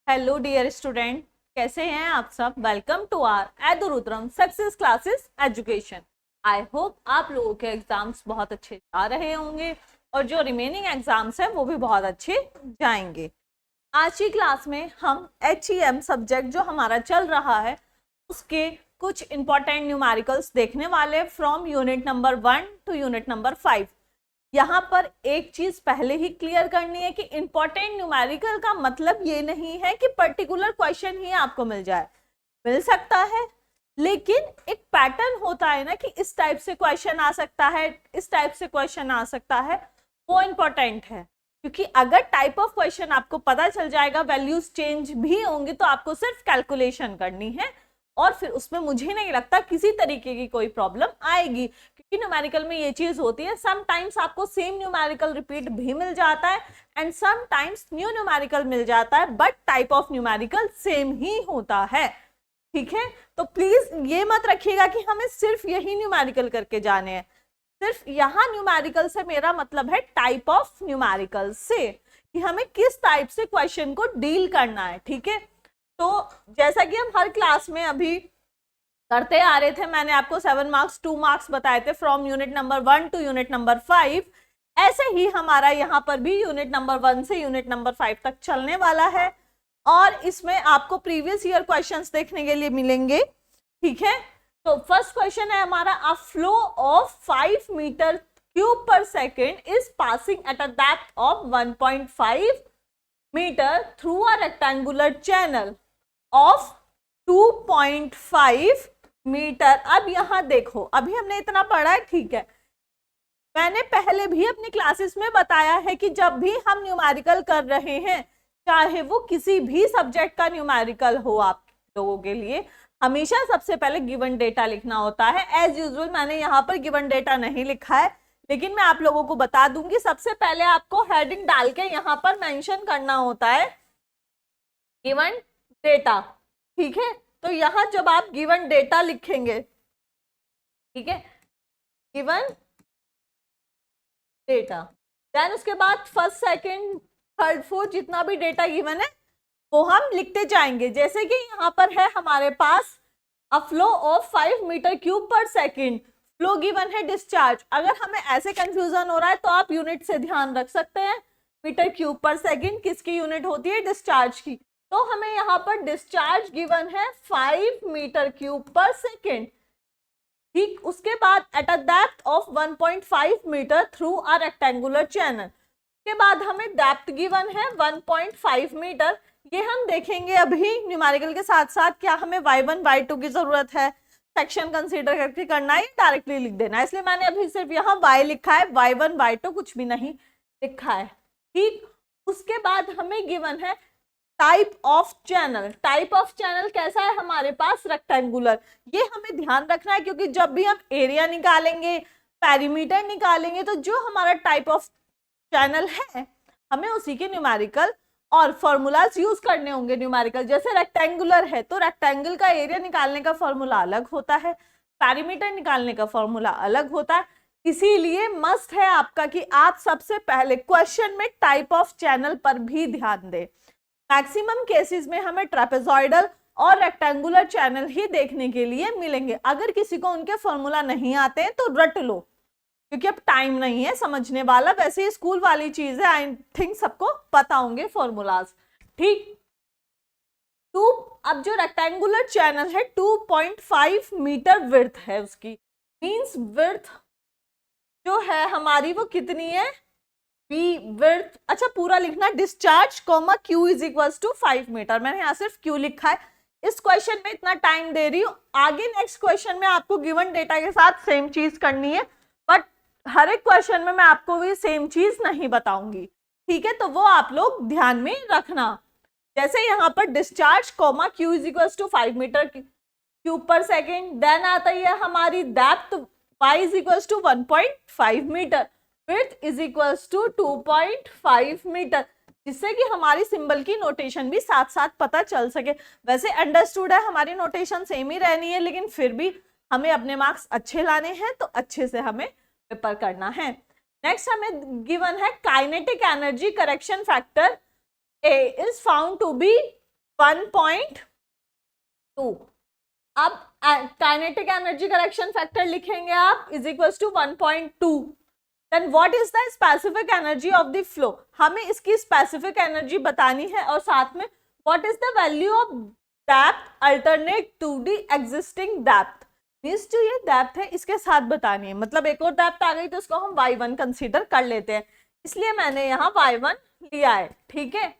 Hello dear student, कैसे हैं आप सब। वेलकम टू आवर एदुरुद्रम success classes education. I hope आप लोगों के एग्जाम्स बहुत अच्छे जा रहे होंगे और जो रिमेनिंग एग्जाम्स हैं वो भी बहुत अच्छे जाएंगे। आज की क्लास में हम HEM सब्जेक्ट जो हमारा चल रहा है उसके कुछ इंपॉर्टेंट न्यूमेरिकल्स देखने वाले from unit number 1 to unit number 5। यहाँ पर एक चीज पहले ही क्लियर करनी है कि इंपॉर्टेंट न्यूमेरिकल का मतलब ये नहीं है कि पर्टिकुलर क्वेश्चन ही आपको मिल जाए, मिल सकता है लेकिन एक पैटर्न होता है ना कि इस टाइप से क्वेश्चन आ सकता है, इस टाइप से क्वेश्चन आ सकता है, वो इंपॉर्टेंट है। क्योंकि अगर टाइप ऑफ क्वेश्चन आपको पता चल जाएगा, वैल्यूज चेंज भी होंगे तो आपको सिर्फ कैलकुलेशन करनी है और फिर उसमें मुझे नहीं लगता किसी तरीके की कोई प्रॉब्लम आएगी। क्योंकि न्यूमेरिकल में ये चीज होती है, समटाइम्स आपको सेम न्यूमेरिकल रिपीट भी मिल जाता है एंड समटाइम्स न्यू न्यूमेरिकल मिल जाता है, but type of numerical same ही होता है। ठीक है, तो प्लीज ये मत रखिएगा कि हमें सिर्फ यही न्यूमेरिकल करके जाने हैं। सिर्फ यहाँ न्यूमेरिकल से मेरा मतलब है टाइप ऑफ न्यूमेरिकल से, कि हमें किस टाइप से क्वेश्चन को डील करना है। ठीक है, तो जैसा कि हम हर क्लास में अभी करते आ रहे थे, मैंने आपको 7 मार्क्स 2 मार्क्स बताए थे from unit number 1 to unit number 5। ऐसे ही हमारा यहाँ पर भी यूनिट नंबर 1 से यूनिट नंबर 5 तक चलने वाला है और इसमें आपको प्रीवियस ईयर क्वेश्चंस देखने के लिए मिलेंगे। ठीक है, तो फर्स्ट क्वेश्चन है हमारा, a flow of 5 metre cube पर second is passing at a depth of 1.5 metre through a rectangular channel of 2.5 metre. अब यहां देखो, अभी हमने इतना पढ़ा है, ठीक है। मैंने पहले भी अपनी क्लासेस में बताया है कि जब भी हम न्यूमेरिकल कर रहे हैं, चाहे वो किसी भी सब्जेक्ट का न्यूमेरिकल हो, आप लोगों के लिए हमेशा सबसे पहले गिवन डेटा लिखना होता है। एज यूजुअल मैंने यहाँ पर गिवन डेटा नहीं लिखा है, लेकिन मैं आप लोगों को बता दूंगी। सबसे पहले आपको हेडिंग डाल के यहाँ पर मेंशन करना होता है गिवन डेटा। ठीक है, तो यहां जब आप गिवन डेटा लिखेंगे, ठीक है, गिवन डेटा, देन उसके बाद फर्स्ट सेकंड थर्ड फोर्थ जितना भी डेटा गिवन है वो हम लिखते जाएंगे। जैसे कि यहाँ पर है हमारे पास a flow of 5 metre cube per second, flow given है डिस्चार्ज। अगर हमें ऐसे कंफ्यूजन हो रहा है तो आप यूनिट से ध्यान रख सकते हैं। मीटर क्यूब पर सेकंड किसकी यूनिट होती है? डिस्चार्ज की। तो हमें यहाँ पर डिस्चार्ज गिवन है 5 मीटर क्यूब पर सेकेंड। ठीक, उसके बाद at a depth of 1.5 metre through a rectangular channel. उसके बाद हमें डेप्थ गिवन है 1.5 मीटर। ये हम देखेंगे अभी न्यूमेरिकल के साथ साथ, क्या हमें y1 y2 की जरूरत है, सेक्शन कंसीडर करके करना है, डायरेक्टली लिख देना है। इसलिए मैंने अभी सिर्फ यहाँ y लिखा है, y1 y2 कुछ भी नहीं लिखा है। ठीक, उसके बाद हमें गिवन है type of channel. Type of channel कैसा है हमारे पास? रेक्टेंगुलर। ये हमें ध्यान रखना है क्योंकि जब भी हम एरिया निकालेंगे, पेरीमीटर निकालेंगे, तो जो हमारा टाइप ऑफ चैनल है हमें उसी के न्यूमेरिकल और फॉर्मूलाज यूज करने होंगे। न्यूमेरिकल जैसे रेक्टेंगुलर है तो रेक्टेंगल का एरिया निकालने का फॉर्मूला अलग होता है, पेरीमीटर निकालने का फॉर्मूला अलग होता है। इसीलिए मस्ट है आपका कि आप सबसे पहले क्वेश्चन में टाइप ऑफ चैनल पर भी ध्यान दें। मैक्सिमम केसेस में हमें ट्रेपेजॉइडल और रेक्टेंगुलर चैनल ही देखने के लिए मिलेंगे। अगर किसी को उनके फॉर्मूला नहीं आते हैं तो रट लो, क्योंकि अब टाइम नहीं है समझने वाला। वैसे ही स्कूल वाली चीज है, आई थिंक सबको पता होंगे फॉर्मूलाज। ठीक, अब जो रेक्टेंगुलर चैनल है 2.5 मीटर विड्थ है उसकी, मींस विड्थ जो है हमारी वो कितनी है? B width. अच्छा, पूरा लिखना, discharge comma Q is equals to 5 metre. मैंने यहाँ सिर्फ क्यू लिखा है, इस क्वेश्चन में इतना टाइम दे रही हूँ। आगे नेक्स्ट क्वेश्चन में आपको गिवन डेटा के साथ सेम चीज करनी है, बट हर एक क्वेश्चन में मैं आपको भी सेम चीज नहीं बताऊंगी। ठीक है, तो वो आप लोग ध्यान में रखना। जैसे यहाँ पर discharge comma Q is equals to 5 metre cube पर सेकेंड, देन आता है हमारी depth y is equals to 1.5 metre, width is equals to 2.5 metre, जिससे कि हमारी सिंबल की नोटेशन भी साथ साथ पता चल सके। वैसे अंडरस्टूड है, हमारी नोटेशन सेम ही रहनी है, लेकिन फिर भी हमें अपने मार्क्स अच्छे लाने हैं तो अच्छे से हमें पेपर करना है। नेक्स्ट हमें गिवन है kinetic energy correction factor A is found to be 1.2। अब काइनेटिक एनर्जी करेक्शन फैक्टर लिखेंगे आप is equals to 1.2। Then what is the specific energy of the flow, हमें इसकी स्पेसिफिक एनर्जी बतानी है और साथ में what is the value of depth alternate to the existing depth, means जो ये डेप्थ है इसके साथ बतानी है, मतलब एक और डेप्थ आ गई तो उसको हम y1 कंसीडर कर लेते हैं, इसलिए मैंने यहाँ y1 लिया है। ठीक है,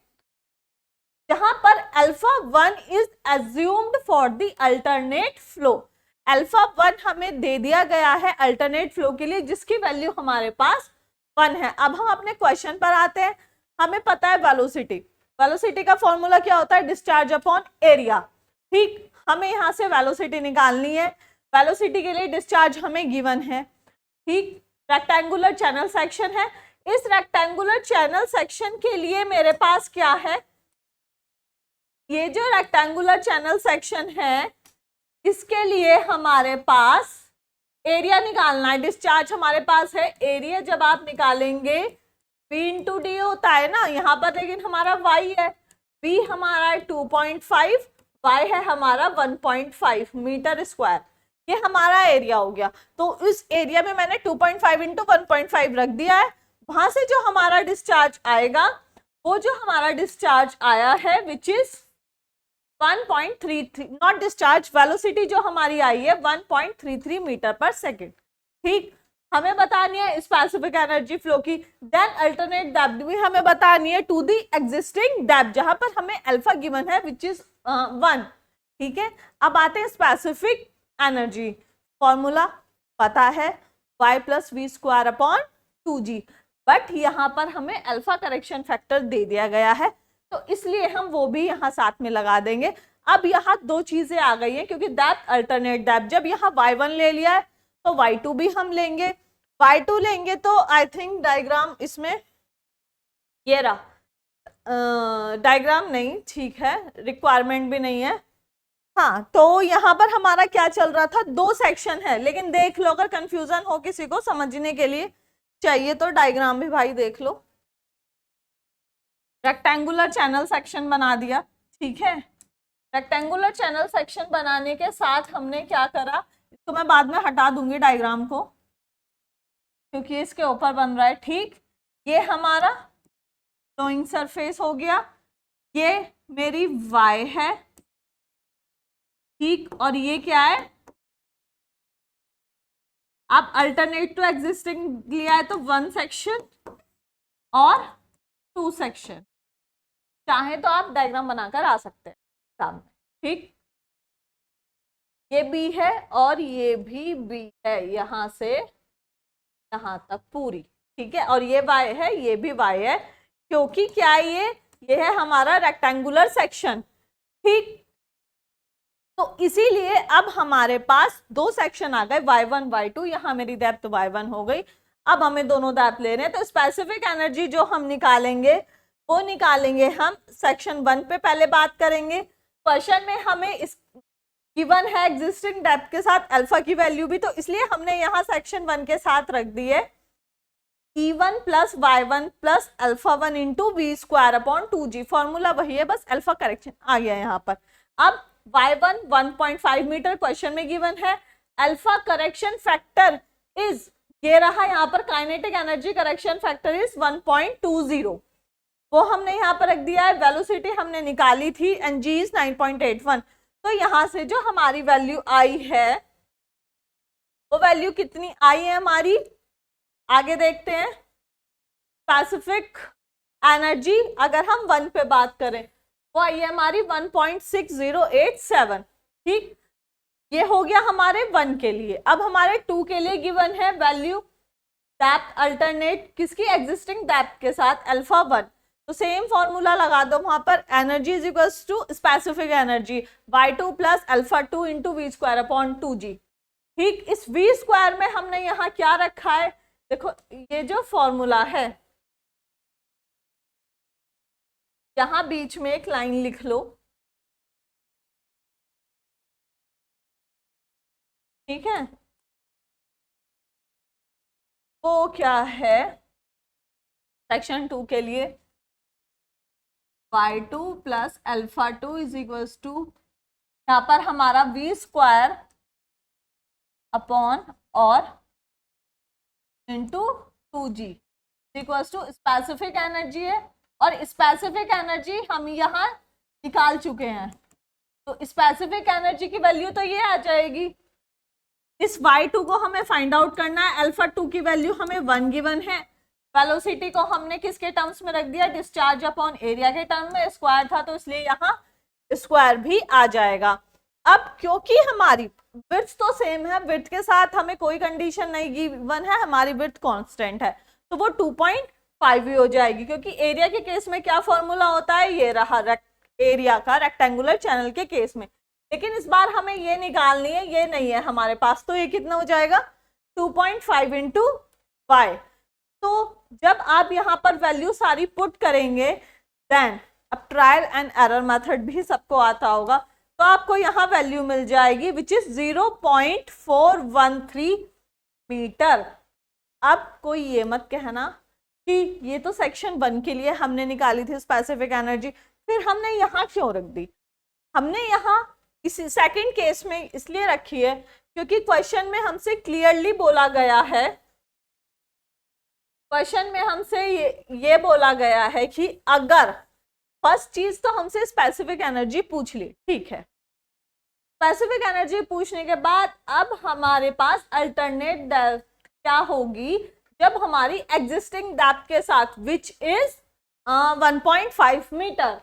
जहां पर α1 is assumed for the alternate flow, α1 हमें दे दिया गया है अल्टरनेट फ्लो के लिए जिसकी वैल्यू हमारे पास 1 है। अब हम अपने क्वेश्चन पर आते हैं, हमें पता है वेलोसिटी, वेलोसिटी का फॉर्मूला क्या होता है, डिस्चार्ज अपॉन एरिया। ठीक, हमें यहाँ से वेलोसिटी निकालनी है, वेलोसिटी के लिए डिस्चार्ज हमें गिवन है। ठीक, रेक्टेंगुलर चैनल सेक्शन है, इस रेक्टेंगुलर चैनल सेक्शन के लिए मेरे पास क्या है, ये जो रेक्टेंगुलर चैनल सेक्शन है इसके लिए हमारे पास एरिया निकालना है, डिस्चार्ज हमारे पास है, एरिया जब आप निकालेंगे V इंटू डी होता है ना यहाँ पर, लेकिन हमारा y है, V हमारा 2.5, y है हमारा 1.5 मीटर स्क्वायर, ये हमारा एरिया हो गया। तो इस एरिया में मैंने 2.5 इंटू 1.5 रख दिया है, वहां से जो हमारा डिस्चार्ज आएगा वो जो हमारा डिस्चार्ज आया है which is 1.33, not discharge, velocity जो हमारी आई है 1.33 मीटर पर सेकेंड। ठीक, हमें बतानी है स्पेसिफिक एनर्जी फ्लो की, देन अल्टरनेट डेप्थ भी हमें बतानी है टू द एग्जिस्टिंग डेप्थ जहां पर हमें अल्फा गिवन है विच इज 1। ठीक है, अब आते हैं स्पेसिफिक एनर्जी, फॉर्मूला पता है y plus V square upon 2g, but यहाँ पर हमें अल्फा करेक्शन फैक्टर दे दिया गया है तो इसलिए हम वो भी यहाँ साथ में लगा देंगे। अब यहाँ दो चीजें आ गई हैं क्योंकि डेप्थ अल्टरनेट डेप्थ, जब यहाँ y1 ले लिया है तो y2 भी हम लेंगे, y2 लेंगे तो आई थिंक डायग्राम इसमें ये रहा, डायग्राम नहीं, ठीक है, रिक्वायरमेंट भी नहीं है। हाँ, तो यहाँ पर हमारा क्या चल रहा था, दो सेक्शन है, लेकिन देख लो अगर कंफ्यूजन हो किसी को समझने के लिए चाहिए तो डायग्राम भी भाई देख लो। रेक्टेंगुलर चैनल सेक्शन बना दिया, ठीक है, रेक्टेंगुलर चैनल सेक्शन बनाने के साथ हमने क्या करा, इसको मैं बाद में हटा दूंगी डायग्राम को क्योंकि इसके ऊपर बन रहा है। ठीक, ये हमारा फ्लोइंग सरफेस हो गया, ये मेरी y है, ठीक, और ये क्या है, आप अल्टरनेट टू एग्जिस्टिंग लिया है तो 1 सेक्शन और 2 सेक्शन, चाहे तो आप डायग्राम बनाकर आ सकते हैं सामने। ठीक, ये B है और ये भी B है यहां से यहां तक पूरी, ठीक है, और ये y है, ये भी y है, क्योंकि क्या ये है हमारा रेक्टेंगुलर सेक्शन। ठीक, तो इसीलिए अब हमारे पास दो सेक्शन आ गए y1 y2, यहाँ मेरी डेप्थ y1 हो गई। अब हमें दोनों डेप्थ ले रहे हैं तो स्पेसिफिक एनर्जी जो हम निकालेंगे वो निकालेंगे हम सेक्शन 1 पे पहले बात करेंगे। क्वेश्चन में हमें इस गिवन है एग्जिस्टिंग डेप्थ के साथ अल्फा की वैल्यू भी, तो इसलिए हमने यहाँ सेक्शन 1 के साथ रख दी है E1 plus y1 plus α1 into V square upon 2g, formula वही है, बस अल्फा करेक्शन आ गया यहाँ पर। अब y1 1.5 मीटर क्वेश्चन में गिवन है, अल्फा करेक्शन फैक्टर इज ये रहा यहाँ पर, kinetic energy correction factor is 1.20, वो हमने यहाँ पर रख दिया है। वेलोसिटी हमने निकाली थी एंड g इज 9.81, तो यहाँ से जो हमारी वैल्यू आई है वो वैल्यू कितनी आई है हमारी, आगे देखते हैं। स्पेसिफिक एनर्जी अगर हम 1 पे बात करें वो आई है हमारी 1.6087, ठीक, ये हो गया हमारे 1 के लिए। अब हमारे 2 के लिए गिवन है वैल्यू डेप्थ अल्टरनेट किसकी, एग्जिस्टिंग डेप्थ के साथ α1, तो सेम फॉर्मूला लगा दो वहां पर, energy is equals to specific energy y2 plus α2 into V square upon 2g। ठीक, इस v स्क्वायर में हमने यहाँ क्या रखा है, देखो ये जो फॉर्मूला है यहाँ बीच में एक लाइन लिख लो, ठीक है, वो क्या है सेक्शन 2 के लिए y2 plus alpha 2 is equals to, यहाँ पर हमारा v स्क्वायर अपॉन और into 2g equals to specific energy है, और स्पेसिफिक एनर्जी हम यहाँ निकाल चुके हैं, तो स्पेसिफिक एनर्जी की वैल्यू तो ये आ जाएगी। इस y2 को हमें फाइंड आउट करना है, अल्फा 2 की वैल्यू हमें 1 गिवन है, वेलोसिटी को हमने किसके टर्म्स में रख दिया, डिस्चार्ज अपॉन एरिया के टर्म में, स्क्वायर था तो इसलिए यहाँ स्क्वायर भी आ जाएगा। अब क्योंकि हमारी विड्थ तो सेम है, विड्थ के साथ हमें कोई कंडीशन नहीं गिवन है, हमारी विड्थ कांस्टेंट है, तो वो 2.5 ही हो जाएगी, क्योंकि एरिया के केस में क्या फॉर्मूला होता है, ये रहा एरिया का रेक्टेंगुलर चैनल के केस में। लेकिन इस बार हमें ये निकालनी है, ये नहीं है हमारे पास, तो ये कितना हो जाएगा 2.5 इंटू वाई। तो जब आप यहाँ पर वैल्यू सारी पुट करेंगे, देन अब ट्रायल एंड एरर मेथड भी सबको आता होगा, तो आपको यहाँ वैल्यू मिल जाएगी विच इज 0.413 मीटर। अब कोई ये मत कहना कि ये तो सेक्शन 1 के लिए हमने निकाली थी स्पेसिफिक एनर्जी, फिर हमने यहाँ क्यों रख दी। हमने यहाँ इस सेकंड केस में इसलिए रखी है क्योंकि क्वेश्चन में हमसे क्लियरली बोला गया है, क्वेश्चन में हमसे ये बोला गया है कि अगर फर्स्ट चीज तो हमसे स्पेसिफिक एनर्जी पूछ ली, ठीक है, स्पेसिफिक एनर्जी पूछने के बाद अब हमारे पास अल्टरनेट डेप्थ क्या होगी, जब हमारी एग्जिस्टिंग डेप्थ के साथ विच इज 1.5 मीटर,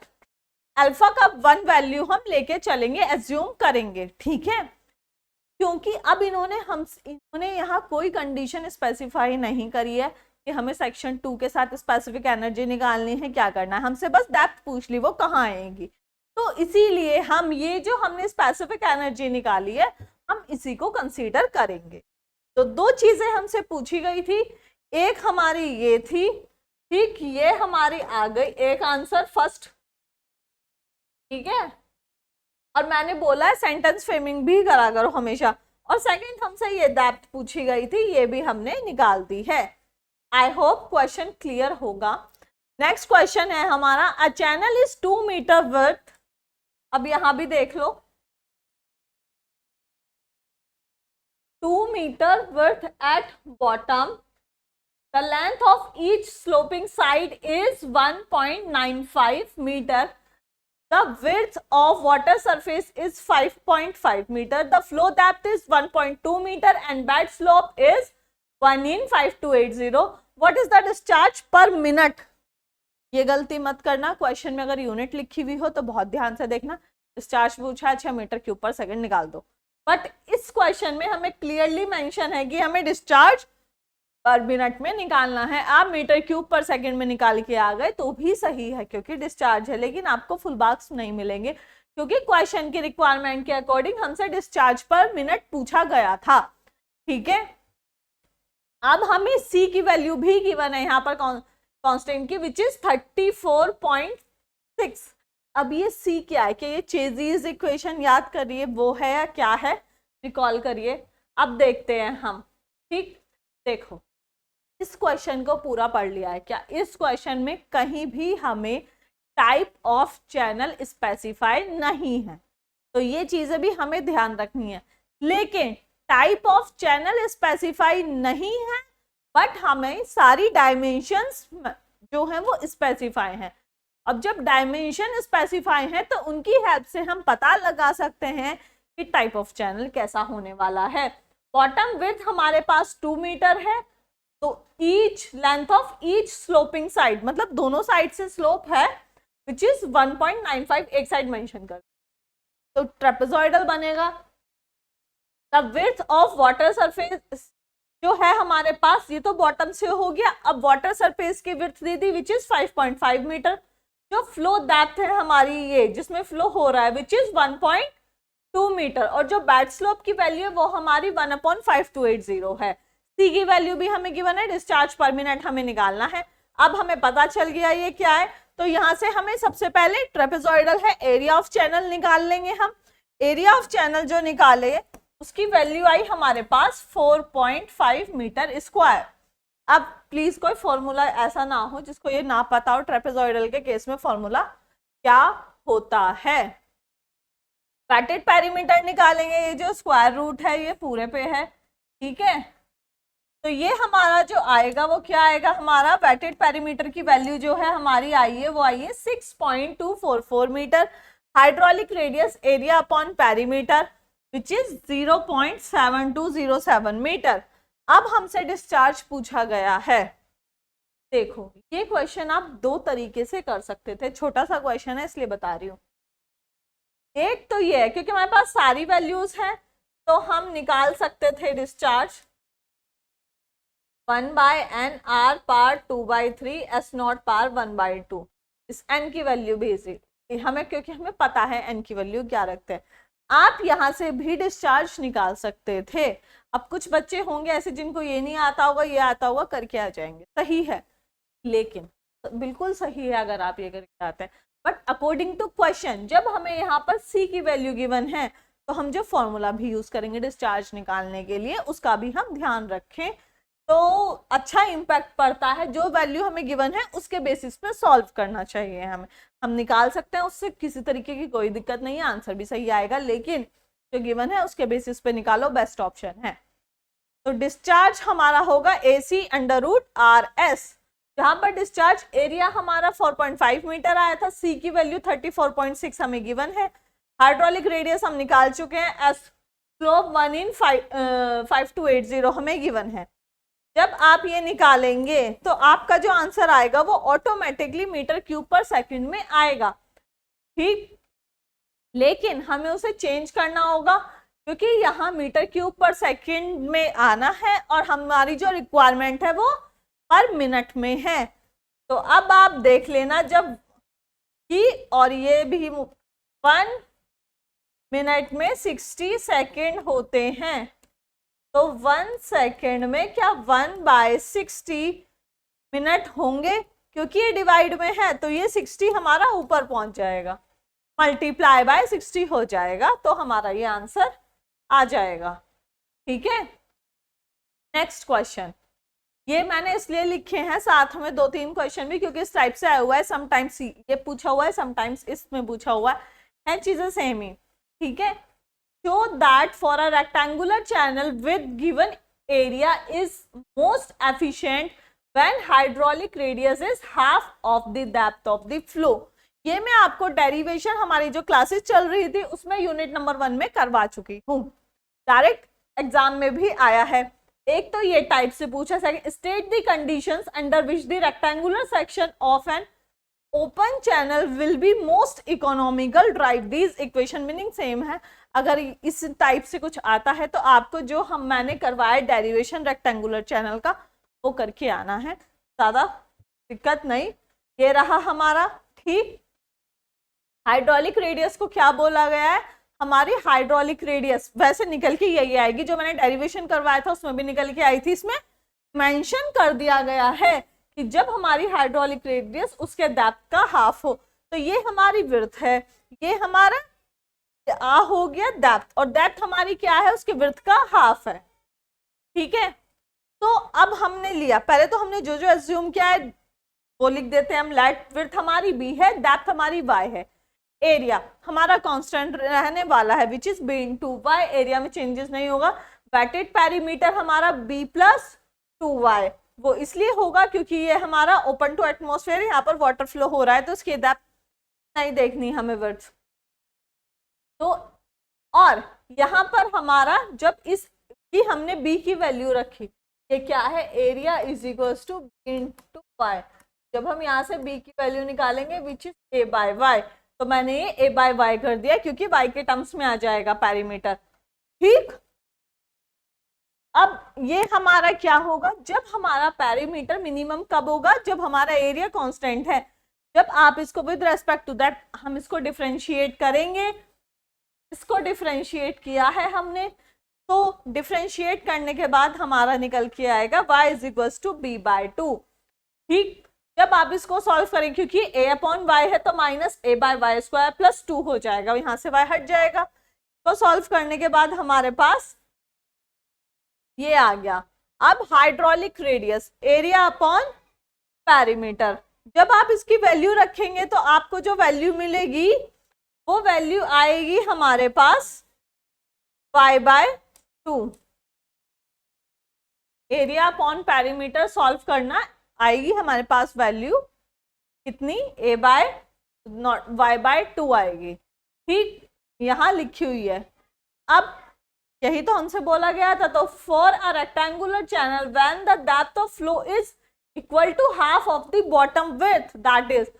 अल्फा का 1 वैल्यू हम लेके चलेंगे, एज्यूम करेंगे, ठीक है, क्योंकि अब इन्होंने यहाँ कोई कंडीशन स्पेसिफाई नहीं करी है कि हमें सेक्शन 2 के साथ स्पेसिफिक एनर्जी निकालनी है, क्या करना है, हमसे बस डेप्थ पूछ ली वो कहाँ आएगी, तो इसीलिए हम ये जो हमने स्पेसिफिक एनर्जी निकाली है हम इसी को कंसीडर करेंगे। तो 2 चीजें हमसे पूछी गई थी, एक हमारी ये थी, ठीक, ये हमारी आ गई एक आंसर फर्स्ट, ठीक है, और मैंने बोला है सेंटेंस फ्रेमिंग भी करा करो हमेशा, और सेकंड हमसे ये डेप्थ पूछी गई थी, ये भी हमने निकाल दी है। आई होप क्वेश्चन क्लियर होगा। नेक्स्ट क्वेश्चन है हमारा, a channel is 2 metre width, अब यहां भी देख लो 2 metre width at bottom, the length of each sloping side is 1.95 metre, the width of water surface is 5.5 meter, the flow depth is 1.2 meter and bed slope is 1 in 5280, what is the discharge per minute। ये गलती मत करना, question में अगर unit लिखी हुई हो तो बहुत ध्यान से देखना, डिस्चार्ज पूछा है 6 मीटर क्यूब पर सेकंड निकाल दो, बट इस क्वेश्चन में हमें क्लियरली मेंशन है कि हमें डिस्चार्ज पर मिनट में निकालना है। आप मीटर क्यूब पर सेकंड में निकाल के आ गए तो भी सही है क्योंकि डिस्चार्ज है, लेकिन आपको फुल मार्क्स नहीं मिलेंगे क्योंकि क्वेश्चन की रिक्वायरमेंट के अकॉर्डिंग हमसे डिस्चार्ज पर मिनट पूछा गया था, ठीक है। अब हमें सी की वैल्यू भी गिवन है यहाँ पर कांस्टेंट की विच इज 34.6। अब ये सी क्या है कि ये चेजीज इक्वेशन याद करिए वो है या क्या है, रिकॉल करिए। अब देखते हैं हम, ठीक, देखो इस क्वेश्चन को पूरा पढ़ लिया है क्या, इस क्वेश्चन में कहीं भी हमें टाइप ऑफ चैनल स्पेसिफाई नहीं है, तो ये चीजें भी हमें ध्यान रखनी है। लेकिन टाइप ऑफ चैनल स्पेसिफाई नहीं है बट हमें सारी डायमेंशंस जो है वो स्पेसिफाई हैं। अब जब डायमेंशन स्पेसिफाई है तो उनकी हेल्प से हम पता लगा सकते हैं कि टाइप ऑफ चैनल कैसा होने वाला है। बॉटम विड्थ हमारे पास 2 मीटर है, तो each length of each sloping side, मतलब दोनों साइड से स्लोप है विच इज 1.95, एक साइड मेंशन कर तो ट्रेपेजॉइडल बनेगा। The width of water surface जो है हमारे पास, ये तो बॉटम से हो गया। अब वाटर सरफेस की विड्थ दे दी विच इज 5.5 मीटर। जो फ्लो डेप्थ है हमारी ये जिसमें फ्लो हो रहा है विच इज 1.2 मीटर, और जो बेड स्लोप की वैल्यू है वो हमारी 1/5280 है। सी की वैल्यू भी हमें गिवन है, डिस्चार्ज पर मिनट हमें निकालना है। अब हमें पता चल गया ये क्या है, तो यहाँ से हमें सबसे पहले ट्रेपेजॉइडल है, एरिया ऑफ चैनल निकाल लेंगे हम। एरिया ऑफ चैनल जो निकाले उसकी वैल्यू आई हमारे पास 4.5 मीटर स्क्वायर। अब प्लीज कोई फॉर्मूला ऐसा ना हो जिसको ये ना पता हो, ट्रेपेजॉइडल के केस में फॉर्मूला क्या होता है। वेटेड पेरीमीटर निकालेंगे, ये जो स्क्वायर रूट है ये पूरे पे है, ठीक है। तो ये हमारा जो आएगा वो क्या आएगा, हमारा वेटेड पेरीमीटर की वैल्यू जो है हमारी आई है वो आई है 6.244 metre. Hydraulic radius area upon perimeter which is 0.7207 metre. अब हमसे डिस्चार्ज पूछा गया है। देखो ये क्वेश्चन आप दो तरीके से कर सकते थे, छोटा सा क्वेश्चन है इसलिए बता रही हूँ। एक तो ये है क्योंकि हमारे पास सारी वैल्यूज हैं तो हम निकाल सकते थे discharge 1/n r power 2/3 s not power 1/2। इस n की वैल्यू भेजी हमें, क्योंकि हमें पता है n की वैल्यू क्या रखते हैं। आप यहां से भी डिस्चार्ज निकाल सकते थे। अब कुछ बच्चे होंगे ऐसे जिनको ये नहीं आता होगा, ये आता होगा, करके आ जाएंगे, सही है, लेकिन बिल्कुल सही है अगर आप ये करके आते हैं। बट अकॉर्डिंग टू क्वेश्चन जब हमें यहाँ पर c की वैल्यू गिवन है तो हम जो फॉर्मूला भी यूज करेंगे डिस्चार्ज निकालने के लिए उसका भी हम ध्यान रखें, तो अच्छा इम्पैक्ट पड़ता है। जो वैल्यू हमें गिवन है उसके बेसिस पे सॉल्व करना चाहिए हमें। हम निकाल सकते हैं उससे, किसी तरीके की कोई दिक्कत नहीं है, आंसर भी सही आएगा, लेकिन जो गिवन है उसके बेसिस पे निकालो, बेस्ट ऑप्शन है। तो डिस्चार्ज हमारा होगा AC√RS, जहां पर डिस्चार्ज एरिया हमारा 4.5 मीटर आया था, C की वैल्यू 34.6 हमें गिवन है। हाइड्रोलिक रेडियस हम निकाल चुके हैं, S स्लोप 1 in 5280 हमें गिवन है। जब आप ये निकालेंगे तो आपका जो आंसर आएगा वो automatically metre cube per second में आएगा, ठीक। लेकिन हमें उसे चेंज करना होगा क्योंकि यहाँ मीटर क्यूब पर सेकंड में आना है और हमारी जो रिक्वायरमेंट है वो पर मिनट में है। तो अब आप देख लेना जब कि, और ये भी 1 मिनट में 60 सेकेंड होते हैं, तो 1 सेकेंड में क्या 1/60 मिनट होंगे, क्योंकि ये डिवाइड में है तो ये 60 हमारा ऊपर पहुंच जाएगा, मल्टीप्लाई बाय 60 हो जाएगा, तो हमारा ये आंसर आ जाएगा, ठीक है। नेक्स्ट क्वेश्चन, ये मैंने इसलिए लिखे हैं साथ में 2-3 क्वेश्चन भी क्योंकि इस टाइप से आया हुआ है, समटाइम्स ये पूछा हुआ है, समटाइम्स इसमें पूछा हुआ है चीजें सेम ही, ठीक है। Show that for a rectangular channel with given area is most efficient when hydraulic radius is half of the depth of the flow। ये मैं आपको डेरिवेशन हमारी जो क्लासेस चल रही थी उसमें यूनिट नंबर 1 में करवा चुकी हूँ, डायरेक्ट एग्जाम में भी आया है। एक तो ये टाइप से पूछा, second state the conditions under which the rectangular section of an open channel will be most economical, drive these equation, meaning same है। अगर इस टाइप से कुछ आता है तो आपको जो मैंने करवाया डेरिवेशन रेक्टेंगुलर चैनल का वो करके आना है, ज्यादा दिक्कत नहीं। ये रहा हमारा, ठीक। हाइड्रोलिक रेडियस को क्या बोला गया है, हमारी हाइड्रोलिक रेडियस वैसे निकल के यही आएगी, जो मैंने डेरिवेशन करवाया था उसमें भी निकल के आई थी। इसमें मेंशन कर दिया गया है कि जब हमारी हाइड्रोलिक रेडियस उसके डेप्थ का हाफ हो, तो ये हमारी विड्थ है, ये हमारा आ हो गया डेप्थ, और डेप्थ हमारी क्या है, उसके विड्थ का हाफ है, ठीक है। तो अब हमने लिया, पहले तो हमने जो जो एज्यूम किया है वो लिख देते हैं हम। लेट विड्थ हमारी b है, डेप्थ हमारी y है, एरिया हमारा कांस्टेंट रहने वाला है which is b into Y, एरिया में चेंजेस नहीं होगा। वेटेड पेरीमीटर हमारा b प्लस 2y, वो इसलिए होगा क्योंकि ये हमारा ओपन टू एटमॉस्फेयर, यहाँ पर वाटर फ्लो हो रहा है तो उसकी डेप्थ नहीं देखनी हमें, विड्थ। तो और यहाँ पर हमारा जब इसकी हमने b की वैल्यू रखी, ये क्या है, area is equals to b into y. जब हम यहाँ से b की वैल्यू निकालेंगे which is a by y, तो मैंने ये a बाय वाई कर दिया क्योंकि y के टर्म्स में आ जाएगा पेरीमीटर, ठीक। अब ये हमारा क्या होगा, जब हमारा पेरीमीटर मिनिमम कब होगा, जब हमारा एरिया कांस्टेंट है। जब आप इसको विद रेस्पेक्ट टू दैट हम इसको डिफरेंशिएट करेंगे, इसको डिफरेंशिएट किया है हमने, तो डिफरेंशिएट करने के बाद हमारा निकल के आएगा y is equals to b by 2, ठीक। जब आप इसको सॉल्व करें, क्योंकि a अपॉन y है तो minus a by y square plus 2 हो जाएगा, यहाँ से y हट जाएगा। तो सॉल्व करने के बाद हमारे पास ये आ गया। अब hydraulic radius area upon perimeter, जब आप इसकी वैल्यू रखेंगे तो आपको जो वैल्यू मिलेगी वो वैल्यू आएगी हमारे पास y/2। Area upon perimeter solve करना, आएगी हमारे पास वैल्यू कितनी, y/2 आएगी। ठीक, यहां लिखी हुई है। अब यही तो हमसे बोला गया था, तो for a rectangular channel when the depth of flow is equal to half of the bottom width, that is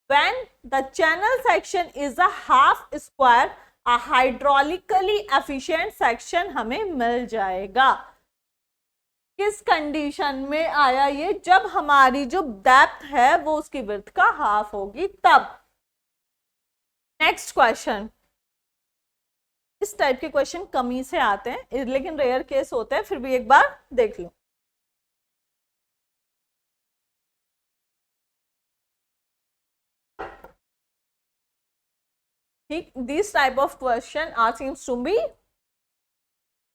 when the channel section is a half square, a hydraulically efficient section हमें मिल जाएगा। किस condition में आया ये, जब हमारी जो डेप्थ है वो उसकी विड्थ का हाफ होगी तब। नेक्स्ट क्वेश्चन, इस टाइप के क्वेश्चन कमी से आते हैं लेकिन रेयर केस होते हैं, फिर भी एक बार देख लो। ठीक, this type of question are seems to be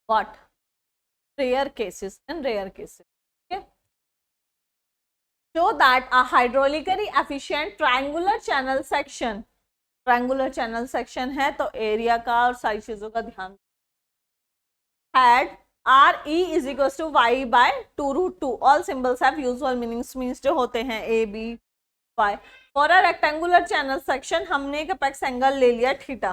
what, rare cases, in rare cases. show that a hydraulically efficient triangular channel section, triangular channel section है तो एरिया का और सारी चीजों का ध्यान, had RE is equals to y/2√2, all symbols have usual meanings, means जो होते हैं A, B, Y। for a rectangular channel section हमने एक अपेक्स एंगल ले लिया थीटा।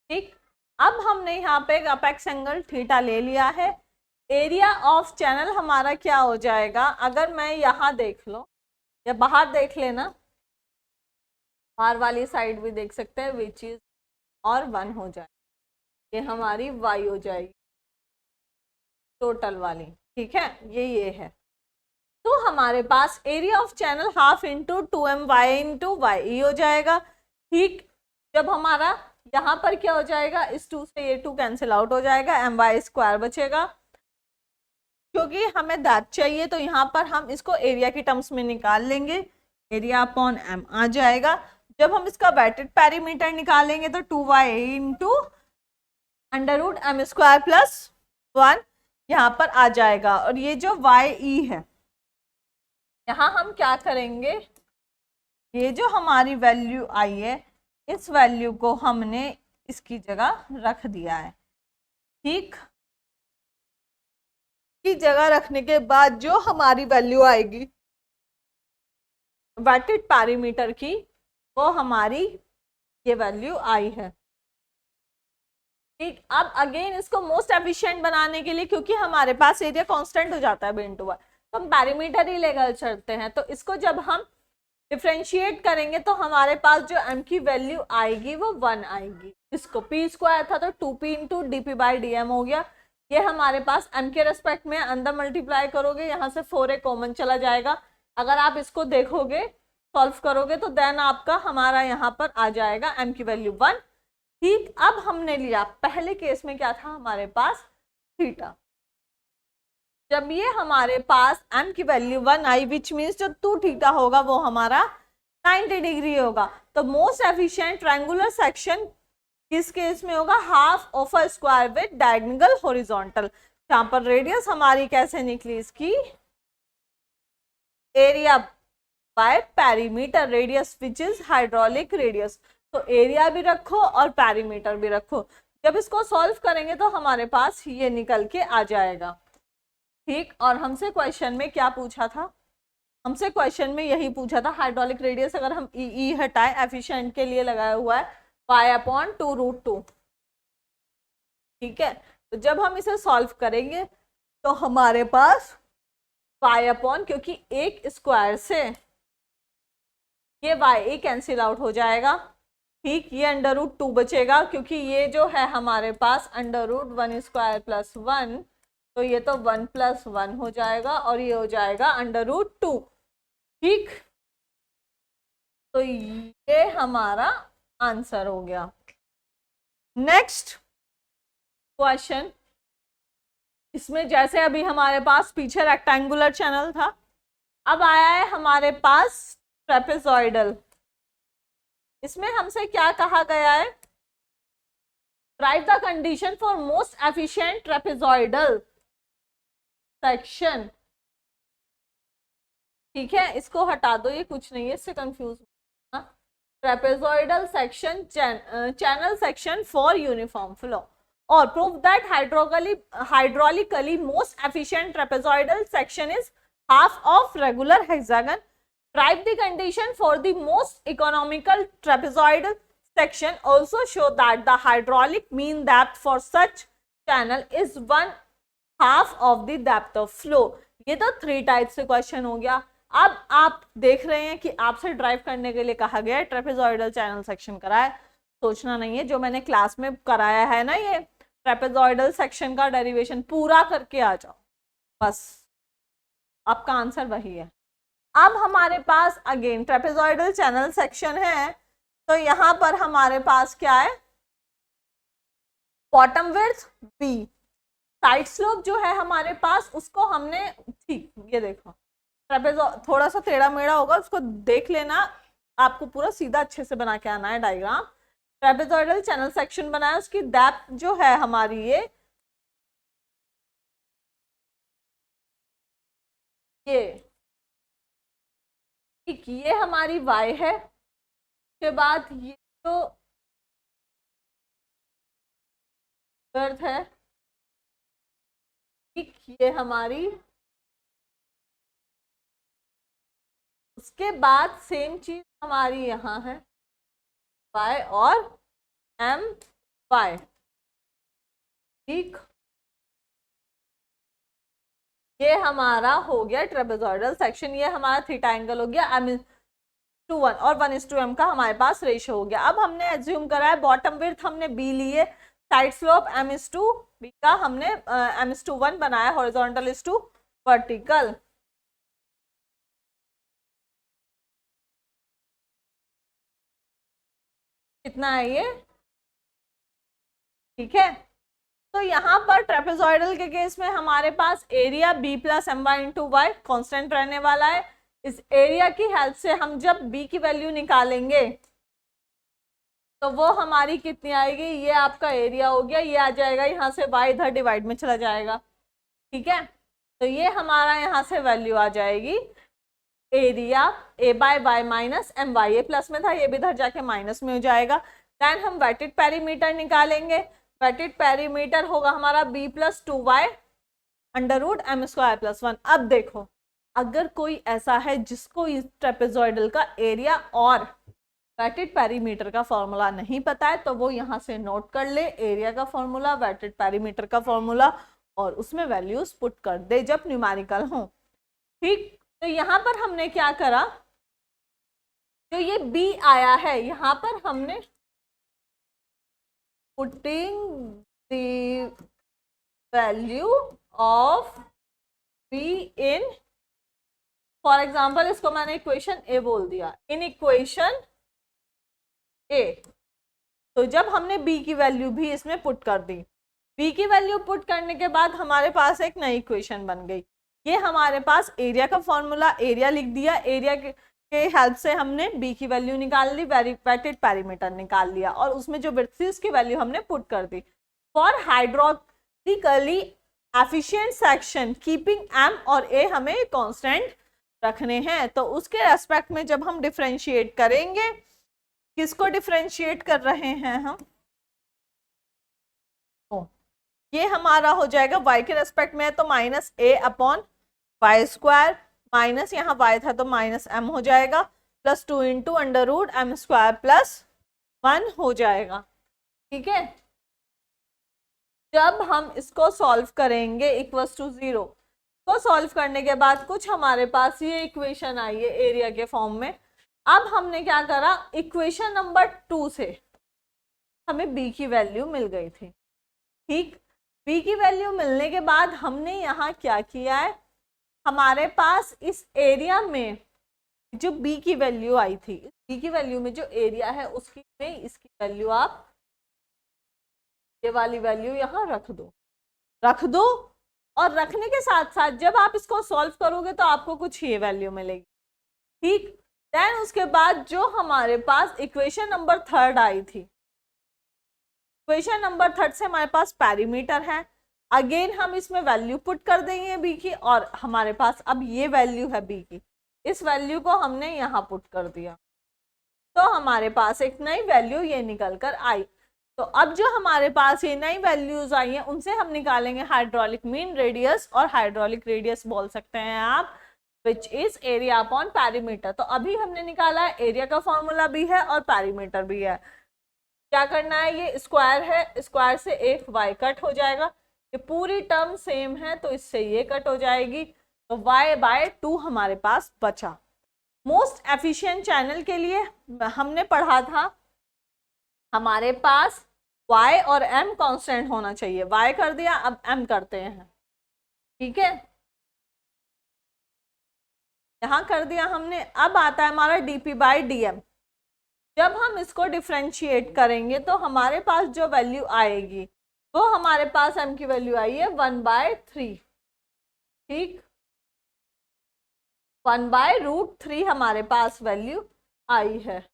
ठीक, अब हमने यहाँ पे एक अपेक्स एंगल थीटा ले लिया है। एरिया ऑफ चैनल हमारा क्या हो जाएगा, अगर मैं यहाँ देख लो या बाहर देख लेना, बाहर वाली साइड भी देख सकते हैं, विच इज और 1 हो जाए, ये हमारी y हो जाएगी टोटल वाली। ठीक है, ये है। तो हमारे पास area of channel half into 2my into y हो जाएगा। ठीक, जब हमारा यहाँ पर क्या हो जाएगा, इस 2 से ये 2 कैंसिल आउट हो जाएगा, my² बचेगा। क्योंकि हमें दैट चाहिए तो यहाँ पर हम इसको एरिया की टर्म्स में निकाल लेंगे, एरिया अपॉन m आ जाएगा। जब हम इसका वेटेड पेरीमीटर निकालेंगे तो 2y इंटू √m² प्लस 1 यहाँ पर आ जाएगा। और ये जो ye है, यहाँ हम क्या करेंगे, ये जो हमारी वैल्यू आई है इस वैल्यू को हमने इसकी जगह रख दिया है। ठीक, की जगह रखने के बाद जो हमारी वैल्यू आएगी वेटेड पैरामीटर की, वो हमारी ये वैल्यू आई है। ठीक, अब अगेन इसको मोस्ट एफिशिएंट बनाने के लिए, क्योंकि हमारे पास एरिया कांस्टेंट हो जाता है बिन टू वाई, तो हम पैरामीटर ही लेकर चलते हैं। तो इसको जब हम डिफ्रेंशिएट करेंगे तो हमारे पास जो m की वैल्यू आएगी वो 1 आएगी। इसको p² था तो 2p इंटू dp/dm हो गया। ये हमारे पास m के रेस्पेक्ट में अंदर मल्टीप्लाई करोगे, यहाँ से 4a कॉमन चला जाएगा। अगर आप इसको देखोगे सॉल्व करोगे तो देन आपका हमारा यहाँ पर आ जाएगा m की वैल्यू 1। ठीक, अब हमने लिया, पहले केस में क्या था हमारे पास थीटा, जब ये हमारे पास m की वैल्यू 1 आई, विच मीन्स जो 2 थीटा होगा वो हमारा 90 डिग्री होगा। तो मोस्ट एफिशिएंट ट्रायंगुलर सेक्शन किस केस में होगा, half of a square with diagonal horizontal. यहाँ पर रेडियस हमारी कैसे निकली इसकी, area bye perimeter radius which is hydraulic radius. तो एरिया भी रखो और पेरीमीटर भी रखो। जब इसको सॉल्व करेंगे तो हमारे पास ये निकल के आ जाएगा। ठीक, और हमसे क्वेश्चन में क्या पूछा था, हमसे क्वेश्चन में यही पूछा था, हाइड्रोलिक रेडियस अगर हम ई हटाए, एफिशिएंट के लिए लगाया हुआ है y/2√2। ठीक है, तो जब हम इसे सॉल्व करेंगे तो हमारे पास y/, क्योंकि एक स्क्वायर से ये y कैंसिल आउट हो जाएगा। ठीक, ये √2 बचेगा, क्योंकि ये जो है हमारे पास √1² प्लस 1, तो ये तो 1 + 1 हो जाएगा और ये हो जाएगा √2। ठीक, तो ये हमारा आंसर हो गया। नेक्स्ट क्वेश्चन, इसमें जैसे अभी हमारे पास पीछे रेक्टेंगुलर चैनल था, अब आया है हमारे पास ट्रेपेजॉइडल। इसमें हमसे क्या कहा गया है, right the condition for most efficient trapezoidal section. ठीक है, इसको हटा दो, ये कुछ नहीं है, इससे confuse. Trapezoidal section channel section for uniform flow, और prove that hydraulically most efficient trapezoidal section is half of regular hexagon. Write the condition for the most economical trapezoidal section. Also show that the hydraulic mean depth for such channel is 1/2 of the depth of flow. ये तो 3 type से question हो गया। अब आप देख रहे हैं कि आपसे ड्राइव करने के लिए कहा गया है ट्रेपेजॉइडल चैनल सेक्शन कराए, सोचना नहीं है, जो मैंने क्लास में कराया है ना, ये ट्रेपेजॉइडल सेक्शन का डेरिवेशन पूरा करके आ जाओ, बस आपका आंसर वही है। अब हमारे पास अगेन ट्रेपेजॉइडल चैनल सेक्शन है, तो यहां पर हमारे पास क्या है, bottom width b, side slope जो है हमारे पास उसको हमने, ठीक ये देखो थोड़ा सा टेढ़ा मेढ़ा होगा, उसको देख लेना, आपको पूरा सीधा अच्छे से बना के आना है डायग्राम। ट्रेपेजॉइडल चैनल सेक्शन बनाया, उसकी डेप्थ जो है हमारी ये हमारी y है, के बाद ये जो गर्थ है, ठीक ये हमारी, उसके बाद सेम चीज हमारी यहाँ है y और m y, ठीक ये हमारा हो गया ट्रेपेजॉइडल सेक्शन, ये हमारा थीटा एंगल हो गया m/1 और 1:m का हमारे पास रेशियो हो गया। अब हमने एज्यूम करा है बॉटम विड्थ हमने b लिए, साइड स्लोप m/b का हमने m/1 बनाया, हॉरिजॉन्टल इज टू वर्टिकल। कितना है ये, ठीक है। तो यहाँ पर ट्रेपेजॉइडल के केस में हमारे पास एरिया b + my/y कांस्टेंट रहने वाला है। इस एरिया की हेल्प से हम जब b की वैल्यू निकालेंगे तो वो हमारी कितनी आएगी, ये आपका एरिया हो गया, ये आ जाएगा, यहाँ से y इधर डिवाइड में चला जाएगा, ठीक है। तो ये हमारा यहाँ से वैल्यू आ जाएगी एरिया a/y - my, ये प्लस में था, ये भी इधर जाके माइनस में हो जाएगा। देन हम वेटेड पेरीमीटर निकालेंगे, वेटेड पेरीमीटर होगा हमारा b + 2y √m² + 1। अब देखो, अगर कोई ऐसा है जिसको इस ट्रेपेजॉइडल का एरिया और वेटेड पेरीमीटर का फॉर्मूला नहीं पता है, तो वो यहाँ से नोट कर ले, एरिया का फॉर्मूला, वेटेड पेरीमीटर का फॉर्मूला, और उसमें वैल्यूज पुट कर दे जब न्यूमेरिकल हो, ठीक। तो यहाँ पर हमने क्या करा, जो ये b आया है यहाँ पर हमने putting the value of b in, for example इसको मैंने इक्वेशन a बोल दिया, इन इक्वेशन a। तो जब हमने b की वैल्यू भी इसमें पुट कर दी, b की वैल्यू पुट करने के बाद हमारे पास एक नई इक्वेशन बन गई, ये हमारे पास एरिया का फॉर्मूला, एरिया लिख दिया, एरिया के हेल्प से हमने b की वैल्यू निकाल ली, वेटेड पेरीमीटर निकाल लिया, और उसमें जो विड्थ थी उसकी वैल्यू हमने पुट कर दी। For hydraulically efficient section keeping m और a हमें कांस्टेंट रखने हैं, तो उसके रेस्पेक्ट में जब हम डिफरेंशिएट करेंगे, किसको डिफरेंशिएट कर रहे हैं हम, ये हमारा हो जाएगा y के रेस्पेक्ट में है तो -a/y², माइनस यहाँ y था तो -m हो जाएगा, +2 × √m² + 1 हो जाएगा, ठीक है। जब हम इसको सॉल्व करेंगे = 0, तो सॉल्व करने के बाद कुछ हमारे पास ये इक्वेशन आई है एरिया के फॉर्म में। अब हमने क्या करा, इक्वेशन नंबर 2 से हमें b की वैल्यू मिल गई थी, ठीक। b की वैल्यू मिलने के बाद हमने यहाँ क्या किया है, हमारे पास इस एरिया में जो b की वैल्यू आई थी, b की वैल्यू में जो एरिया है उसकी में इसकी वैल्यू आप ये वाली वैल्यू यहाँ रख दो, और रखने के साथ साथ जब आप इसको सॉल्व करोगे तो आपको कुछ ये वैल्यू मिलेगी, ठीक। देन उसके बाद जो हमारे पास इक्वेशन नंबर 3 आई थी, इक्वेशन नंबर 3 से हमारे पास पैरीमीटर है, अगेन हम इसमें वैल्यू पुट कर देंगे बी की, और हमारे पास अब ये वैल्यू है बी की, इस वैल्यू को हमने यहाँ पुट कर दिया, तो हमारे पास एक नई वैल्यू ये निकल कर आई। तो अब जो हमारे पास ये नई वैल्यूज आई हैं उनसे हम निकालेंगे हाइड्रोलिक मीन रेडियस, और हाइड्रोलिक रेडियस बोल सकते हैं आप which is area upon perimeter. तो अभी हमने निकाला है, एरिया का फॉर्मूला भी है और पैरीमीटर भी है। क्या करना है, ये स्क्वायर है, स्क्वायर से एक y कट हो जाएगा, ये पूरी टर्म सेम है तो इससे ये कट हो जाएगी, तो y/2 हमारे पास बचा। मोस्ट एफिशिएंट चैनल के लिए हमने पढ़ा था हमारे पास y और m कांस्टेंट होना चाहिए, y कर दिया, अब m करते हैं, ठीक है, यहां कर दिया हमने। अब आता है हमारा dp/dm, जब हम इसको डिफ्रेंशिएट करेंगे तो हमारे पास जो वैल्यू आएगी वो हमारे पास m की वैल्यू आई है 1/3, ठीक, 1/√3 हमारे पास वैल्यू आई है,